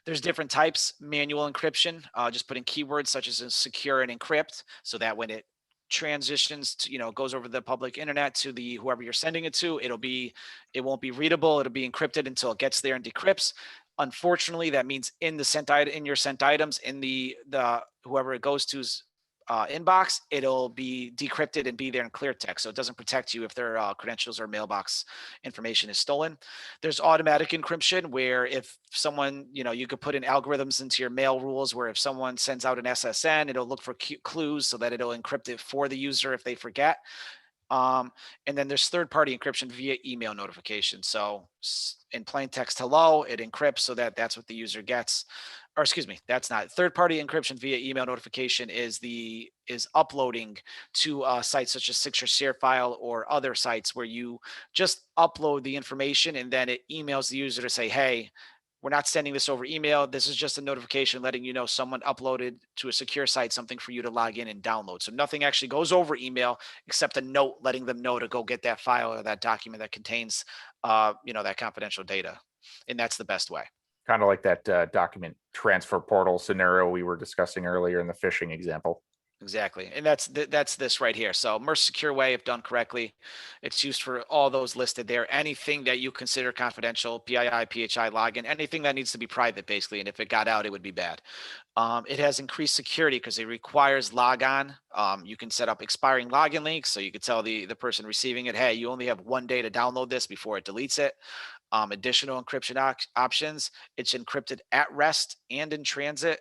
There's different types. Manual encryption, just put in keywords such as secure and encrypt, so that when it transitions to, goes over the public internet to the whoever you're sending it to, it won't be readable. It'll be encrypted until it gets there and decrypts. Unfortunately, that means in your sent items, in the whoever it goes to's inbox, it'll be decrypted and be there in clear text. So it doesn't protect you if their credentials or mailbox information is stolen. There's automatic encryption, where if someone, you could put in algorithms into your mail rules, where if someone sends out an SSN, it'll look for clues so that it'll encrypt it for the user if they forget. And then there's third-party encryption via email notification. So in plain text hello, it encrypts so that that's what the user gets. Or excuse me, that's not third-party encryption via email notification is uploading to sites such as Secure Share File or other sites where you just upload the information and then it emails the user to say, hey, we're not sending this over email. This is just a notification letting you know someone uploaded to a secure site something for you to log in and download. So nothing actually goes over email except a note letting them know to go get that file or that document that contains, that confidential data. And that's the best way. Kind of like that document transfer portal scenario we were discussing earlier in the phishing example. Exactly. And that's this right here. So immerse secure way, if done correctly, it's used for all those listed there. Anything that you consider confidential, PII, PHI login, anything that needs to be private, basically. And if it got out, it would be bad. It has increased security because it requires logon. You can set up expiring login links. So you could tell the person receiving it, hey, you only have 1 day to download this before it deletes it. Additional encryption options. It's encrypted at rest and in transit.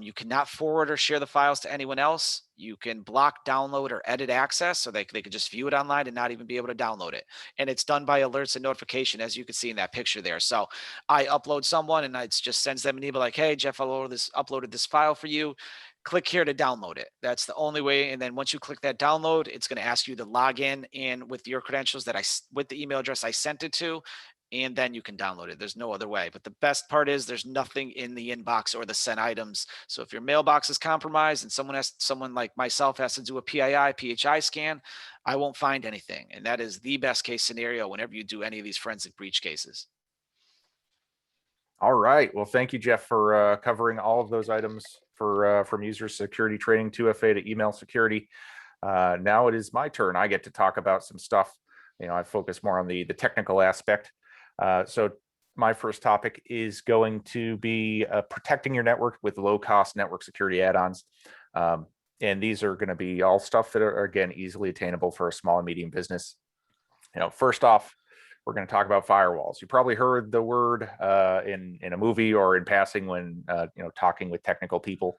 You cannot forward or share the files to anyone else. You can block, download, or edit access so they could just view it online and not even be able to download it. And it's done by alerts and notification, as you can see in that picture there. So I upload someone and it just sends them an email like, hey, Jeff, I uploaded this file for you. Click here to download it. That's the only way. And then once you click that download, it's going to ask you to log in with your credentials with the email address I sent it to, and then you can download it. There's no other way. But the best part is there's nothing in the inbox or the sent items. So if your mailbox is compromised and someone like myself has to do a PII, PHI scan, I won't find anything. And that is the best case scenario whenever you do any of these forensic breach cases. All right. Well, thank you, Jeff, for covering all of those items from user security training, 2FA to email security. Now it is my turn. I get to talk about some stuff. I focus more on the technical aspect. So my first topic is going to be protecting your network with low-cost network security add-ons. And these are going to be all stuff that are, again, easily attainable for a small and medium business. First off, we're going to talk about firewalls. You probably heard the word in a movie or in passing when talking with technical people.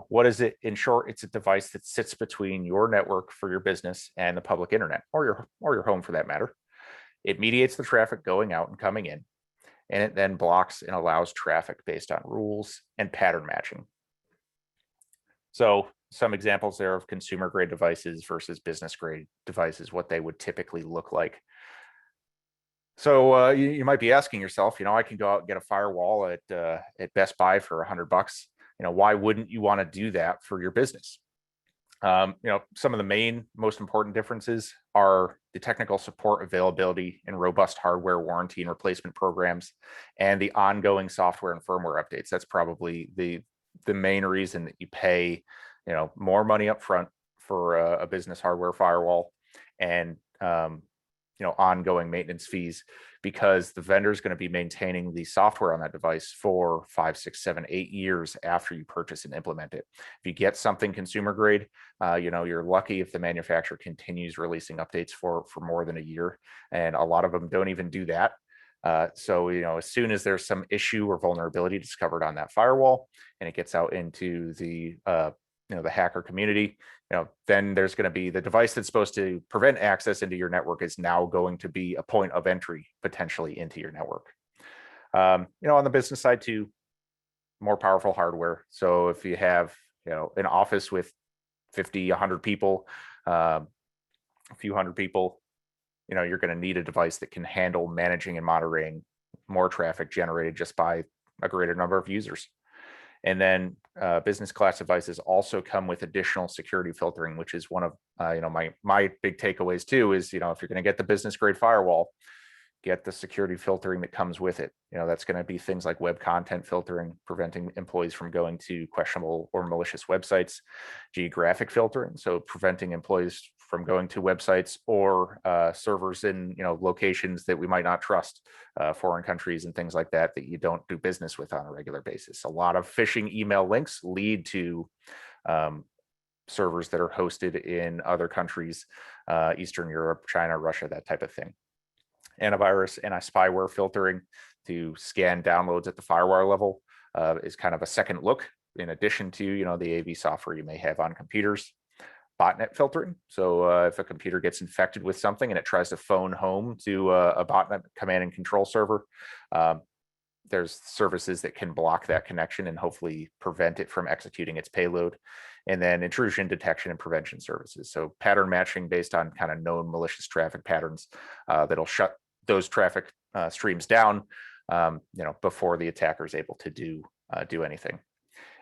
What is it? In short, it's a device that sits between your network for your business and the public internet, or your home for that matter. It mediates the traffic going out and coming in, and it then blocks and allows traffic based on rules and pattern matching. So some examples there of consumer grade devices versus business grade devices, what they would typically look like. So you might be asking yourself, I can go out and get a firewall at Best Buy for $100. Why wouldn't you want to do that for your business? Some of the most important differences are the technical support availability and robust hardware warranty and replacement programs, and the ongoing software and firmware updates. That's probably the main reason that you pay, more money up front for a business hardware firewall, and ongoing maintenance fees, because the vendor is going to be maintaining the software on that device for 5, 6, 7, 8 years after you purchase and implement it. If you get something consumer grade, you're lucky if the manufacturer continues releasing updates for more than a year, and a lot of them don't even do that. So as soon as there's some issue or vulnerability discovered on that firewall and it gets out into the hacker community, then there's going to be the device that's supposed to prevent access into your network is now going to be a point of entry potentially into your network. On the business side too, more powerful hardware. So if you have, an office with 50, 100 people, a few hundred people, you're going to need a device that can handle managing and monitoring more traffic generated just by a greater number of users. And then business class devices also come with additional security filtering, which is one of my big takeaways too. Is if you're going to get the business grade firewall, get the security filtering that comes with it. That's going to be things like web content filtering, preventing employees from going to questionable or malicious websites, geographic filtering, so preventing employees from going to websites or servers in locations that we might not trust, foreign countries and things like that you don't do business with on a regular basis. A lot of phishing email links lead to servers that are hosted in other countries, Eastern Europe, China, Russia, that type of thing. Antivirus, anti-spyware filtering to scan downloads at the firewall level is kind of a second look, in addition to the AV software you may have on computers. Botnet filtering. So if a computer gets infected with something and it tries to phone home to a botnet command and control server, there's services that can block that connection and hopefully prevent it from executing its payload. And then intrusion detection and prevention services. So pattern matching based on kind of known malicious traffic patterns that'll shut those traffic streams down before the attacker is able to do anything.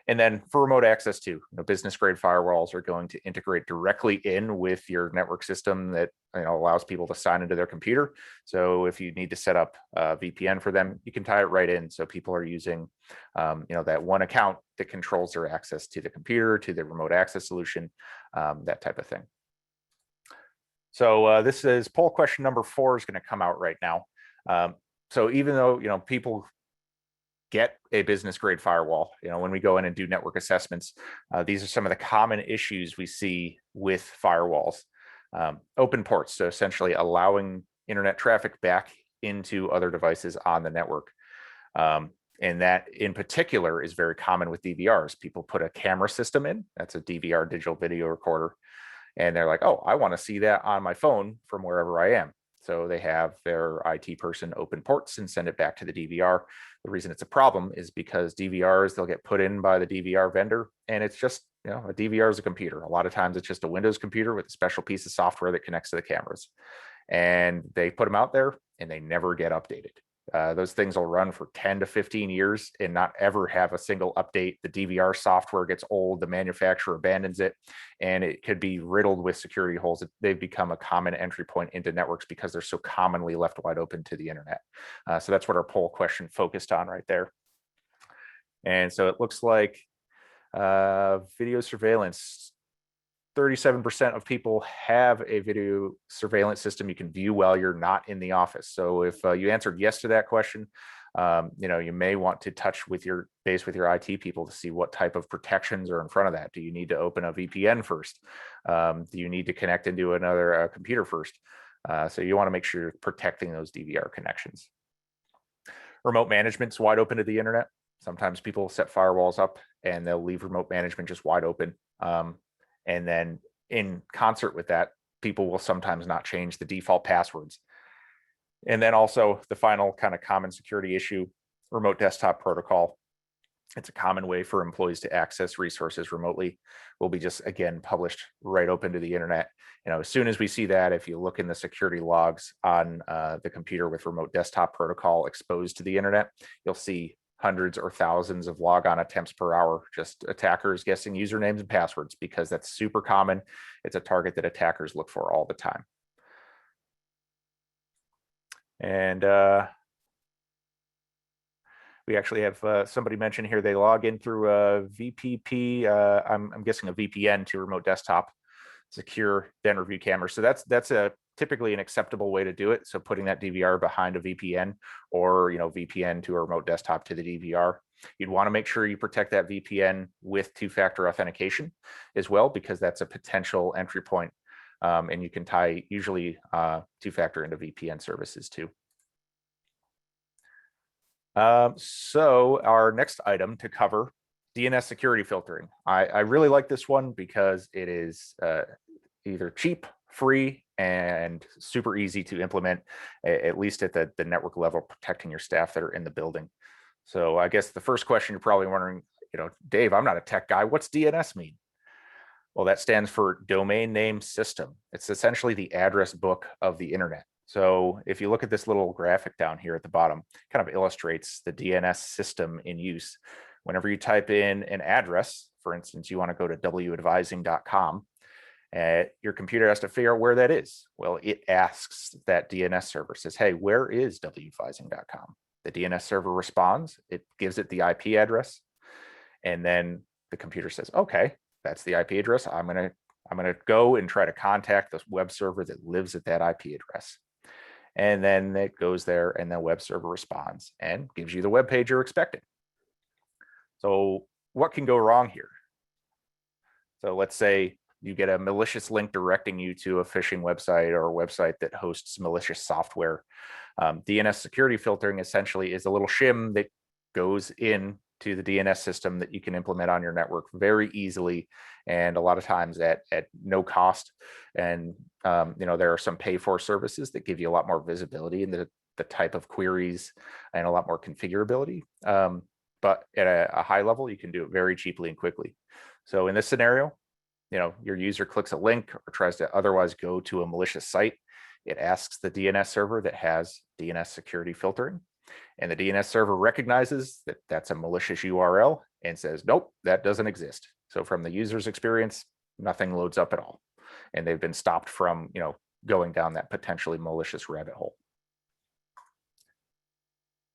And then for remote access too, business grade firewalls are going to integrate directly in with your network system that allows people to sign into their computer. So if you need to set up a VPN for them, you can tie it right in. So people are using that one account that controls their access to the computer, to the remote access solution, that type of thing. So this is poll question number 4 is going to come out right now. So even though people get a business grade firewall, when we go in and do network assessments, these are some of the common issues we see with firewalls. Open ports, so essentially allowing internet traffic back into other devices on the network. And that in particular is very common with DVRs. People put a camera system in, that's a DVR, digital video recorder, and they're like, oh, I want to see that on my phone from wherever I am. So they have their IT person open ports and send it back to the DVR. The reason it's a problem is because DVRs, they'll get put in by the DVR vendor, and it's just, a DVR is a computer. A lot of times it's just a Windows computer with a special piece of software that connects to the cameras. And they put them out there and they never get updated. Those things will run for 10 to 15 years and not ever have a single update. The DVR software gets old, the manufacturer abandons it, and it could be riddled with security holes. They've become a common entry point into networks because they're so commonly left wide open to the internet. So that's what our poll question focused on right there. And so it looks like video surveillance, 37% of people have a video surveillance system you can view while you're not in the office. So if you answered yes to that question, you may want to touch with your base with your IT people to see what type of protections are in front of that. Do you need to open a VPN first? Do you need to connect into another computer first? So you want to make sure you're protecting those DVR connections. Remote management's wide open to the internet. Sometimes people set firewalls up and they'll leave remote management just wide open. And then in concert with that, people will sometimes not change the default passwords. And then also the final kind of common security issue, remote desktop protocol. It's a common way for employees to access resources remotely. Will be just, again, published right open to the internet. As soon as we see that, if you look in the security logs on the computer with remote desktop protocol exposed to the internet, you'll see hundreds or thousands of logon attempts per hour, just attackers guessing usernames and passwords, because that's super common. It's a target that attackers look for all the time. And we actually have somebody mention here they log in through a VPP, I'm guessing a VPN to remote desktop, secure, then review cameras. So that's typically an acceptable way to do it. So putting that DVR behind a VPN, or VPN to a remote desktop to the DVR. You'd want to make sure you protect that VPN with two-factor authentication as well, because that's a potential entry point. And you can tie usually two-factor into VPN services too. So our next item to cover, DNS security filtering. I really like this one because it is either cheap, free, and super easy to implement, at least at the network level, protecting your staff that are in the building. So I guess the first question you're probably wondering, Dave, I'm not a tech guy. What's DNS mean? Well, that stands for domain name system. It's essentially the address book of the internet. So if you look at this little graphic down here at the bottom, kind of illustrates the DNS system in use. Whenever you type in an address, for instance, you want to go towadvising.com, your computer has to figure out where that is. Well, it asks that DNS server, says, hey, where iswadvising.com? The DNS server responds, it gives it the IP address, and then the computer says, okay, that's the IP address. I'm gonna go and try to contact the web server that lives at that IP address. And then it goes there, and the web server responds and gives you the web page you're expecting. So what can go wrong here? So let's say you get a malicious link directing you to a phishing website or a website that hosts malicious software. DNS security filtering essentially is a little shim that goes in to the DNS system that you can implement on your network very easily, and a lot of times at no cost. And there are some pay-for services that give you a lot more visibility into the type of queries and a lot more configurability. But at a high level, you can do it very cheaply and quickly. So in this scenario, your user clicks a link or tries to otherwise go to a malicious site. It asks the DNS server that has DNS security filtering. And the DNS server recognizes that that's a malicious URL and says, nope, that doesn't exist. So from the user's experience, nothing loads up at all. And they've been stopped from, going down that potentially malicious rabbit hole.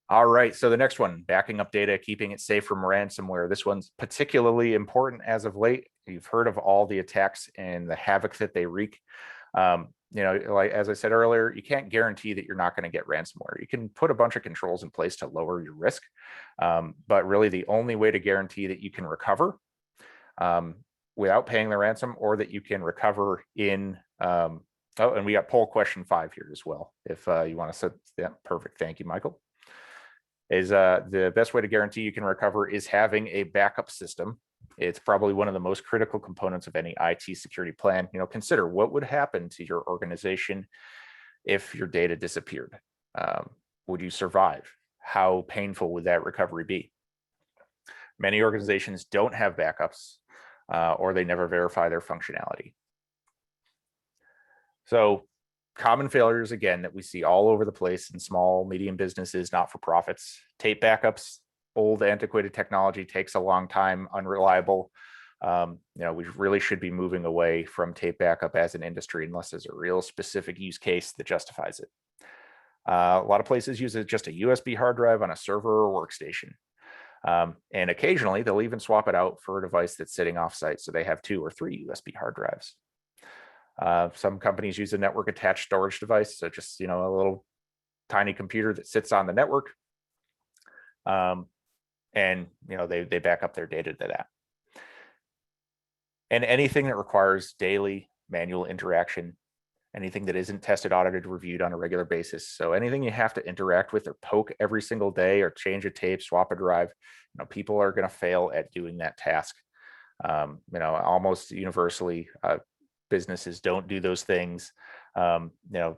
All right, so the next one, backing up data, keeping it safe from ransomware. This one's particularly important as of late. You've heard of all the attacks and the havoc that they wreak. Like as I said earlier, you can't guarantee that you're not going to get ransomware. You can put a bunch of controls in place to lower your risk, but really the only way to guarantee that you can recover without paying the ransom, or that you can recover in oh, and we got poll question 5 here as well. If you want to set, yeah, perfect. Thank you, Michael. Is the best way to guarantee you can recover is having a backup system. It's probably one of the most critical components of any IT security plan. Consider what would happen to your organization if your data disappeared. Would you survive? How painful would that recovery be? Many organizations don't have backups, or they never verify their functionality. So common failures, again, that we see all over the place in small, medium businesses, not-for-profits. Tape backups, old, antiquated technology, takes a long time, unreliable. We really should be moving away from tape backup as an industry unless there's a real specific use case that justifies it. A lot of places use just a USB hard drive on a server or workstation. And occasionally they'll even swap it out for a device that's sitting off-site, so they have 2 or 3 USB hard drives. Some companies use a network attached storage device, so just a little tiny computer that sits on the network, and they back up their data to that. And anything that requires daily manual interaction, anything that isn't tested, audited, reviewed on a regular basis. So anything you have to interact with or poke every single day, or change a tape, swap a drive, people are going to fail at doing that task. Almost universally, businesses don't do those things. The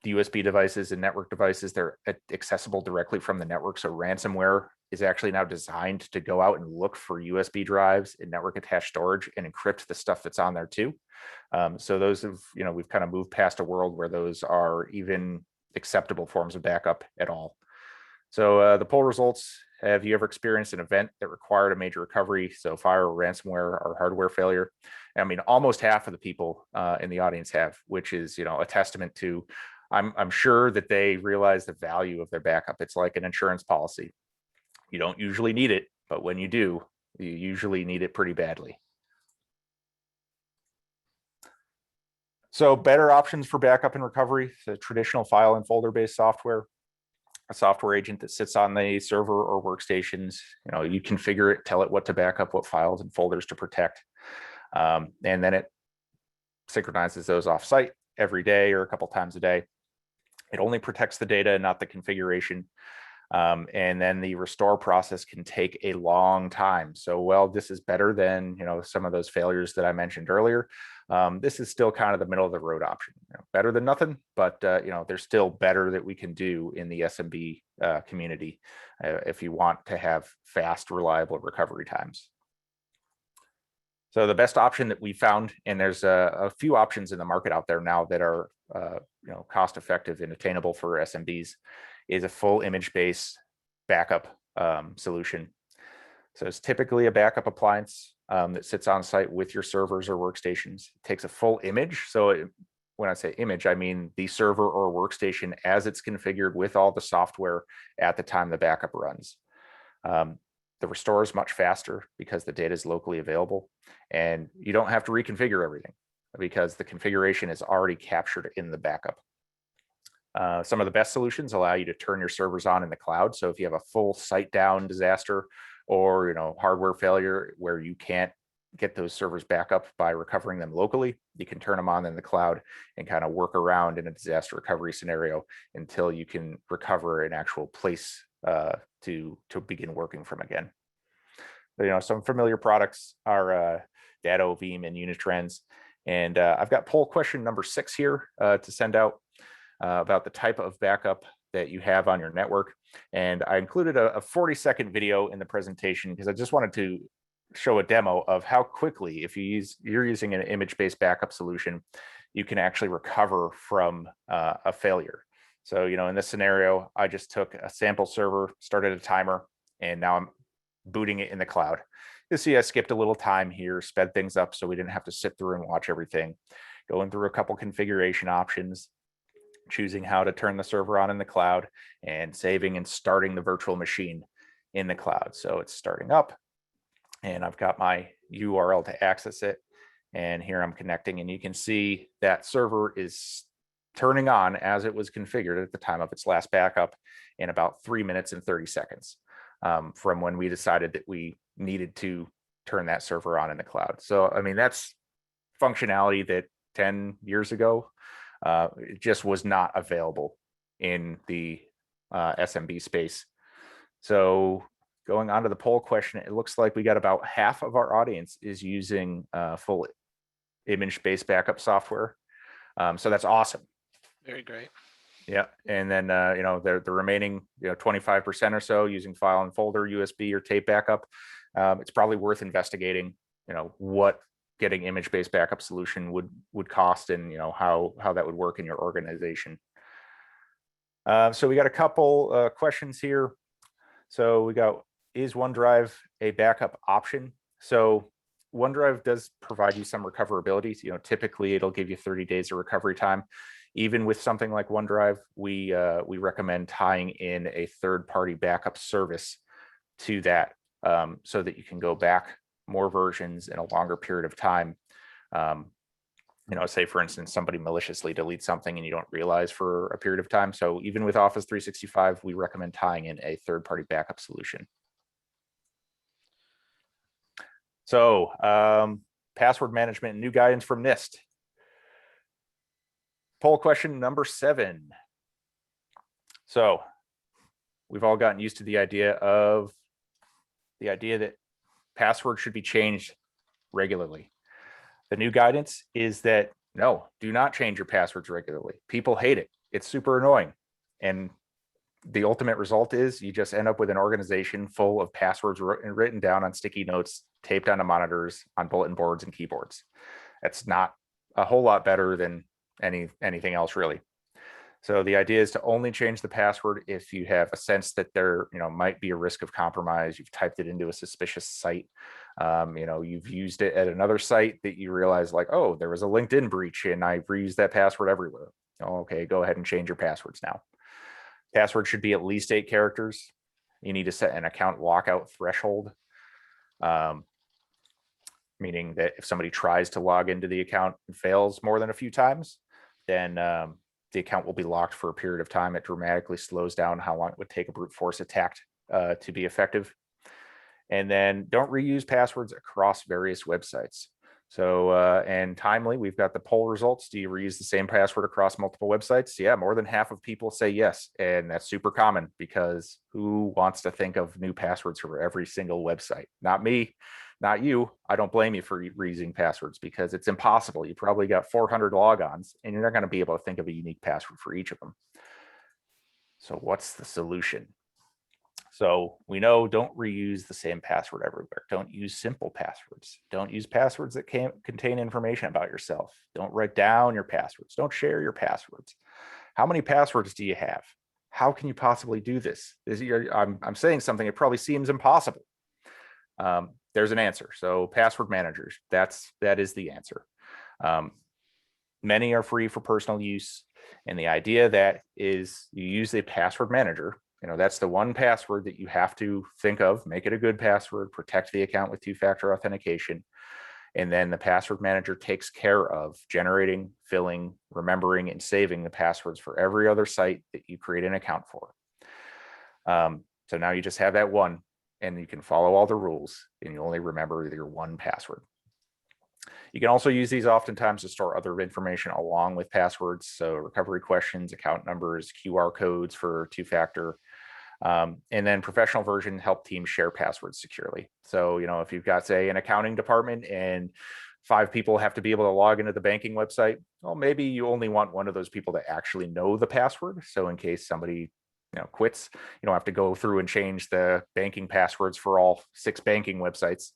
USB devices and network devices, they're accessible directly from the network. So ransomware is actually now designed to go out and look for USB drives and network attached storage and encrypt the stuff that's on there too. So those have, we've kind of moved past a world where those are even acceptable forms of backup at all. So the poll results: have you ever experienced an event that required a major recovery? So fire, or ransomware, or hardware failure? I mean, almost half of the people in the audience have, which is, a testament to, I'm sure that they realize the value of their backup. It's like an insurance policy. You don't usually need it, but when you do, you usually need it pretty badly. So better options for backup and recovery: the traditional file and folder-based software, a software agent that sits on the server or workstations. You configure it, tell it what to back up, what files and folders to protect. And then it synchronizes those off-site every day or a couple times a day. It only protects the data, not the configuration. And then the restore process can take a long time. So, well, this is better than, some of those failures that I mentioned earlier. This is still kind of the middle of the road option. Better than nothing, but there's still better that we can do in the SMB community if you want to have fast, reliable recovery times. So the best option that we found, and there's a few options in the market out there now that are cost effective and attainable for SMBs, is a full image-based backup solution. So it's typically a backup appliance that sits on site with your servers or workstations. It takes a full image. So when I say image, I mean the server or workstation as it's configured with all the software at the time the backup runs. The restore is much faster because the data is locally available, and you don't have to reconfigure everything because the configuration is already captured in the backup. Some of the best solutions allow you to turn your servers on in the cloud. So if you have a full site down disaster, or hardware failure where you can't get those servers back up by recovering them locally, you can turn them on in the cloud and kind of work around in a disaster recovery scenario until you can recover an actual place to begin working from again. Some familiar products are Datto, Veeam, and Unitrends. And I've got poll question number 6 here to send out about the type of backup that you have on your network. And I included a 40-second video in the presentation because I just wanted to show a demo of how quickly, if you're using an image-based backup solution, you can actually recover from a failure. So, in this scenario, I just took a sample server, started a timer, and now I'm booting it in the cloud. You see, I skipped a little time here, sped things up so we didn't have to sit through and watch everything. Going through a couple configuration options, choosing how to turn the server on in the cloud, and saving and starting the virtual machine in the cloud. So it's starting up, and I've got my URL to access it. And here I'm connecting, and you can see that server is turning on as it was configured at the time of its last backup in about 3 minutes and 30 seconds from when we decided that we needed to turn that server on in the cloud. So, I mean, that's functionality that 10 years ago, it just was not available in the SMB space. So going on to the poll question, it looks like we got about half of our audience is using full image-based backup software. So that's awesome. Very great. Yeah, and then the remaining 25% or so using file and folder, USB, or tape backup. It's probably worth investigating. What getting image-based backup solution would cost, and how that would work in your organization. So we got a couple questions here. So we got, is OneDrive a backup option? So OneDrive does provide you some recoverability. Typically it'll give you 30 days of recovery time. Even with something like OneDrive, we recommend tying in a third-party backup service to that, so that you can go back more versions in a longer period of time. Say for instance, somebody maliciously deletes something and you don't realize for a period of time. So even with Office 365, we recommend tying in a third-party backup solution. So password management and new guidance from NIST. Poll question number 7. So we've all gotten used to the idea that passwords should be changed regularly. The new guidance is that no, do not change your passwords regularly. People hate it. It's super annoying. And the ultimate result is you just end up with an organization full of passwords written down on sticky notes, taped onto monitors, on bulletin boards and keyboards. That's not a whole lot better than anything else, really. So the idea is to only change the password if you have a sense that there might be a risk of compromise. You've typed it into a suspicious site. You've used it at another site that you realize, like, oh, there was a LinkedIn breach and I've reused that password everywhere. Okay, go ahead and change your passwords now. Password should be at least 8 characters. You need to set an account lockout threshold, meaning that if somebody tries to log into the account and fails more than a few times, then the account will be locked for a period of time. It dramatically slows down how long it would take a brute force attack to be effective. And then don't reuse passwords across various websites. So, and timely, we've got the poll results. Do you reuse the same password across multiple websites? Yeah, more than half of people say yes. And that's super common because who wants to think of new passwords for every single website? Not me, not you. I don't blame you for reusing passwords because it's impossible. You probably got 400 logons and you're not going to be able to think of a unique password for each of them. So what's the solution? So we know don't reuse the same password everywhere. Don't use simple passwords. Don't use passwords that can't contain information about yourself. Don't write down your passwords. Don't share your passwords. How many passwords do you have? How can you possibly do this? I'm saying something, it probably seems impossible. There's an answer. So password managers, that is the answer. Many are free for personal use. And the idea that is you use a password manager. That's the one password that you have to think of, make it a good password, protect the account with 2-factor authentication. And then the password manager takes care of generating, filling, remembering, and saving the passwords for every other site that you create an account for. So now you just have that one, and you can follow all the rules, and you only remember your one password. You can also use these oftentimes to store other information along with passwords. So recovery questions, account numbers, QR codes for 2-factor. And then professional version help teams share passwords securely. So, if you've got, say, an accounting department and 5 people have to be able to log into the banking website, well, maybe you only want one of those people to actually know the password. So in case somebody quits, you don't have to go through and change the banking passwords for all 6 banking websites.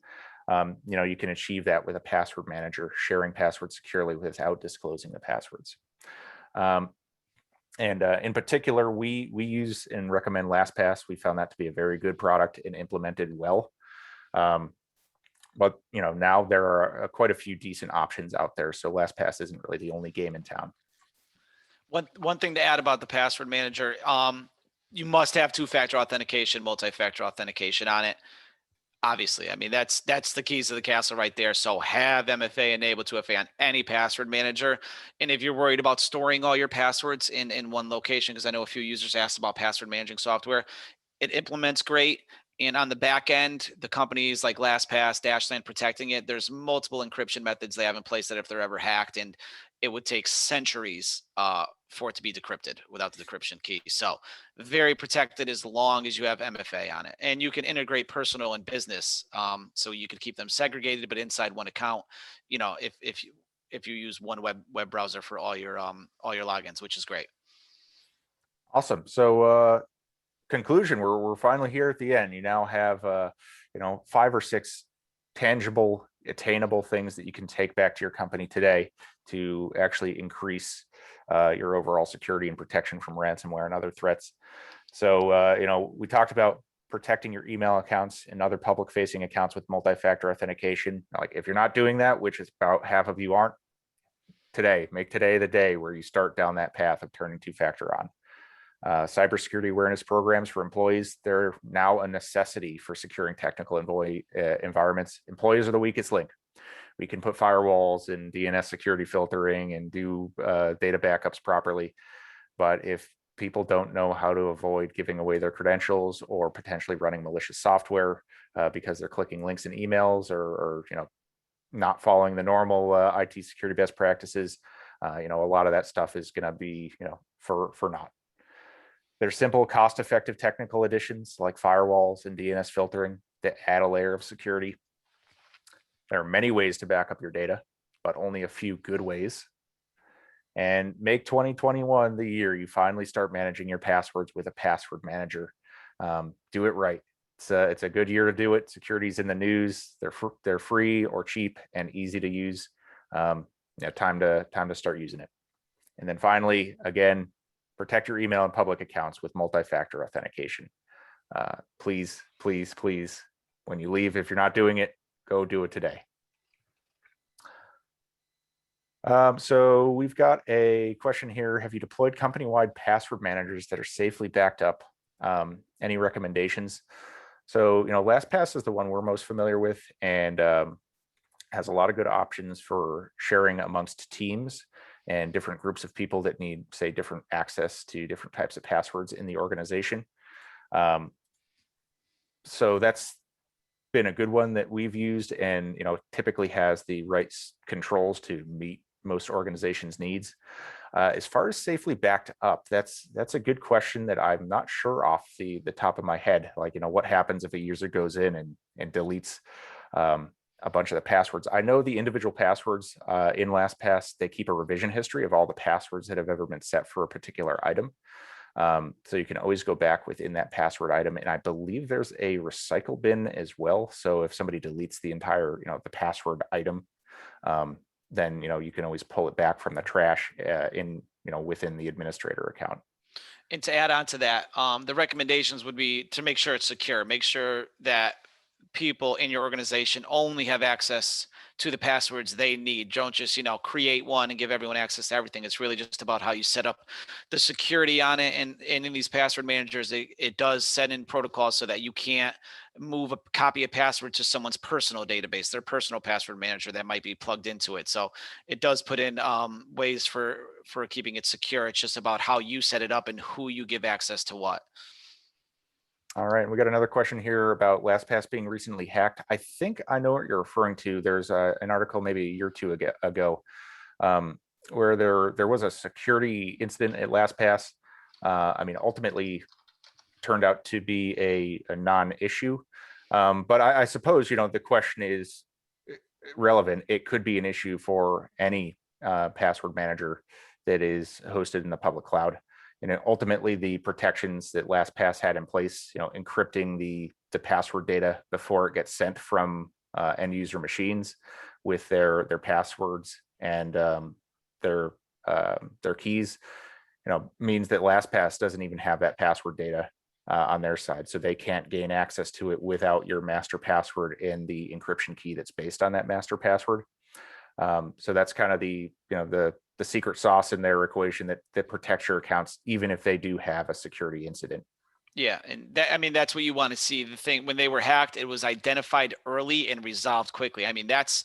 You can achieve that with a password manager, sharing passwords securely without disclosing the passwords. And in particular, we use and recommend LastPass. We found that to be a very good product and implemented well. But now there are quite a few decent options out there. So LastPass isn't really the only game in town. One thing to add about the password manager, you must have two-factor authentication, multi-factor authentication on it. Obviously, I mean, that's the keys to the castle right there. So have MFA enabled 2FA on any password manager. And if you're worried about storing all your passwords in one location, because I know a few users asked about password managing software, it implements great. And on the back end, the companies like LastPass, Dashlane protecting it, there's multiple encryption methods they have in place that if they're ever hacked, and it would take centuries for it to be decrypted without the decryption key. So very protected as long as you have MFA on it. And you can integrate personal and business. So you can keep them segregated, but inside one account, if you use one web browser for all your logins, which is great. Awesome. So conclusion, we're finally here at the end. You now have 5 or 6 tangible, attainable things that you can take back to your company today to actually increase your overall security and protection from ransomware and other threats. So we talked about protecting your email accounts and other public facing accounts with multi-factor authentication. Like if you're not doing that, which is about half of you aren't, make today the day where you start down that path of turning two-factor on. Cybersecurity awareness programs for employees, they're now a necessity for securing technical environments. Employees are the weakest link. We can put firewalls and DNS security filtering and do data backups properly. But if people don't know how to avoid giving away their credentials or potentially running malicious software because they're clicking links in emails or not following the normal IT security best practices, a lot of that stuff is going to be for naught. There's simple, cost-effective technical additions like firewalls and DNS filtering that add a layer of security. There are many ways to back up your data, but only a few good ways. And make 2021 the year you finally start managing your passwords with a password manager. Do it right. It's a good year to do it. Security's in the news. They're free or cheap and easy to use. Time to start using it. And then finally, again, protect your email and public accounts with multi-factor authentication. Please, please, please, when you leave, if you're not doing it, go do it today. So we've got a question here. Have you deployed company-wide password managers that are safely backed up? Any recommendations? So, LastPass is the one we're most familiar with and has a lot of good options for sharing amongst teams and different groups of people that need, say, different access to different types of passwords in the organization. So that's been a good one that we've used and, typically has the right controls to meet most organizations' needs. As far as safely backed up, that's a good question that I'm not sure off the top of my head. Like, what happens if a user goes in and deletes a bunch of the passwords? I know the individual passwords in LastPass, they keep a revision history of all the passwords that have ever been set for a particular item. So you can always go back within that password item. And I believe there's a recycle bin as well. So if somebody deletes the entire, the password item, then, you can always pull it back from the trash within the administrator account. And to add on to that, the recommendations would be to make sure it's secure. Make sure that people in your organization only have access to the passwords they need. Don't just, create one and give everyone access to everything. It's really just about how you set up the security on it. And in these password managers, it does set in protocols so that you can't move a copy of password to someone's personal database, their personal password manager that might be plugged into it. So it does put in ways for keeping it secure. It's just about how you set it up and who you give access to what. All right, we got another question here about LastPass being recently hacked. I think I know what you're referring to. There's an article maybe a year or two ago where there was a security incident at LastPass. Ultimately turned out to be a non-issue. But I suppose, the question is relevant. It could be an issue for any password manager that is hosted in the public cloud. And ultimately, the protections that LastPass had in place, encrypting the password data before it gets sent from end user machines with their passwords and their keys, means that LastPass doesn't even have that password data on their side, so they can't gain access to it without your master password and the encryption key that's based on that master password. So that's kind of the secret sauce in their equation that protects your accounts, even if they do have a security incident. Yeah, and that, I mean, that's what you want to see. The thing, when they were hacked, it was identified early and resolved quickly. I mean, that's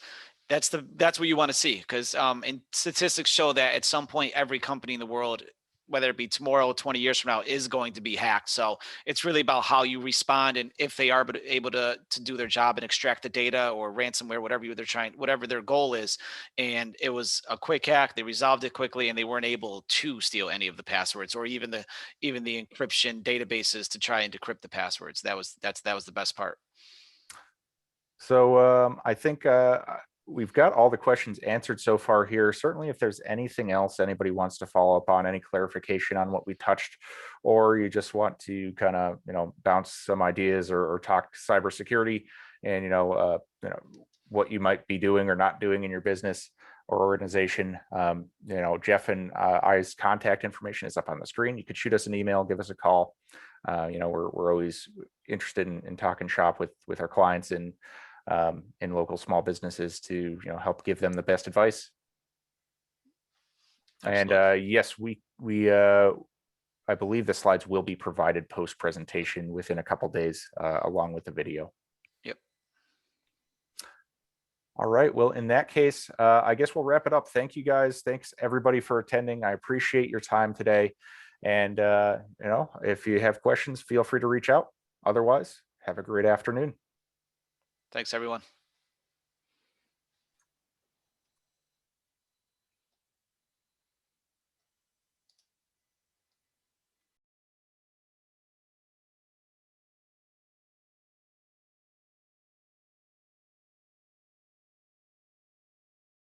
what you want to see, because and statistics show that at some point every company in the world, whether it be tomorrow, 20 years from now, is going to be hacked. So it's really about how you respond, and if they are able to do their job and extract the data, or ransomware, whatever their goal is. And it was a quick hack. They resolved it quickly, and they weren't able to steal any of the passwords, or even the encryption databases to try and decrypt the passwords. That was the best part. So I think we've got all the questions answered so far here. Certainly, if there's anything else anybody wants to follow up on, any clarification on what we touched, or you just want to kind of bounce some ideas or talk cybersecurity, and what you might be doing or not doing in your business or organization, Jeff and I's contact information is up on the screen. You could shoot us an email, give us a call. We're always interested in talking shop with our clients and in local small businesses to help give them the best advice. Absolutely. And yes, we I believe the slides will be provided post presentation within a couple days, along with the video. Yep. All right. Well, in that case, I guess we'll wrap it up. Thank you guys. Thanks everybody for attending. I appreciate your time today. And if you have questions, feel free to reach out. Otherwise, have a great afternoon. Thanks, everyone.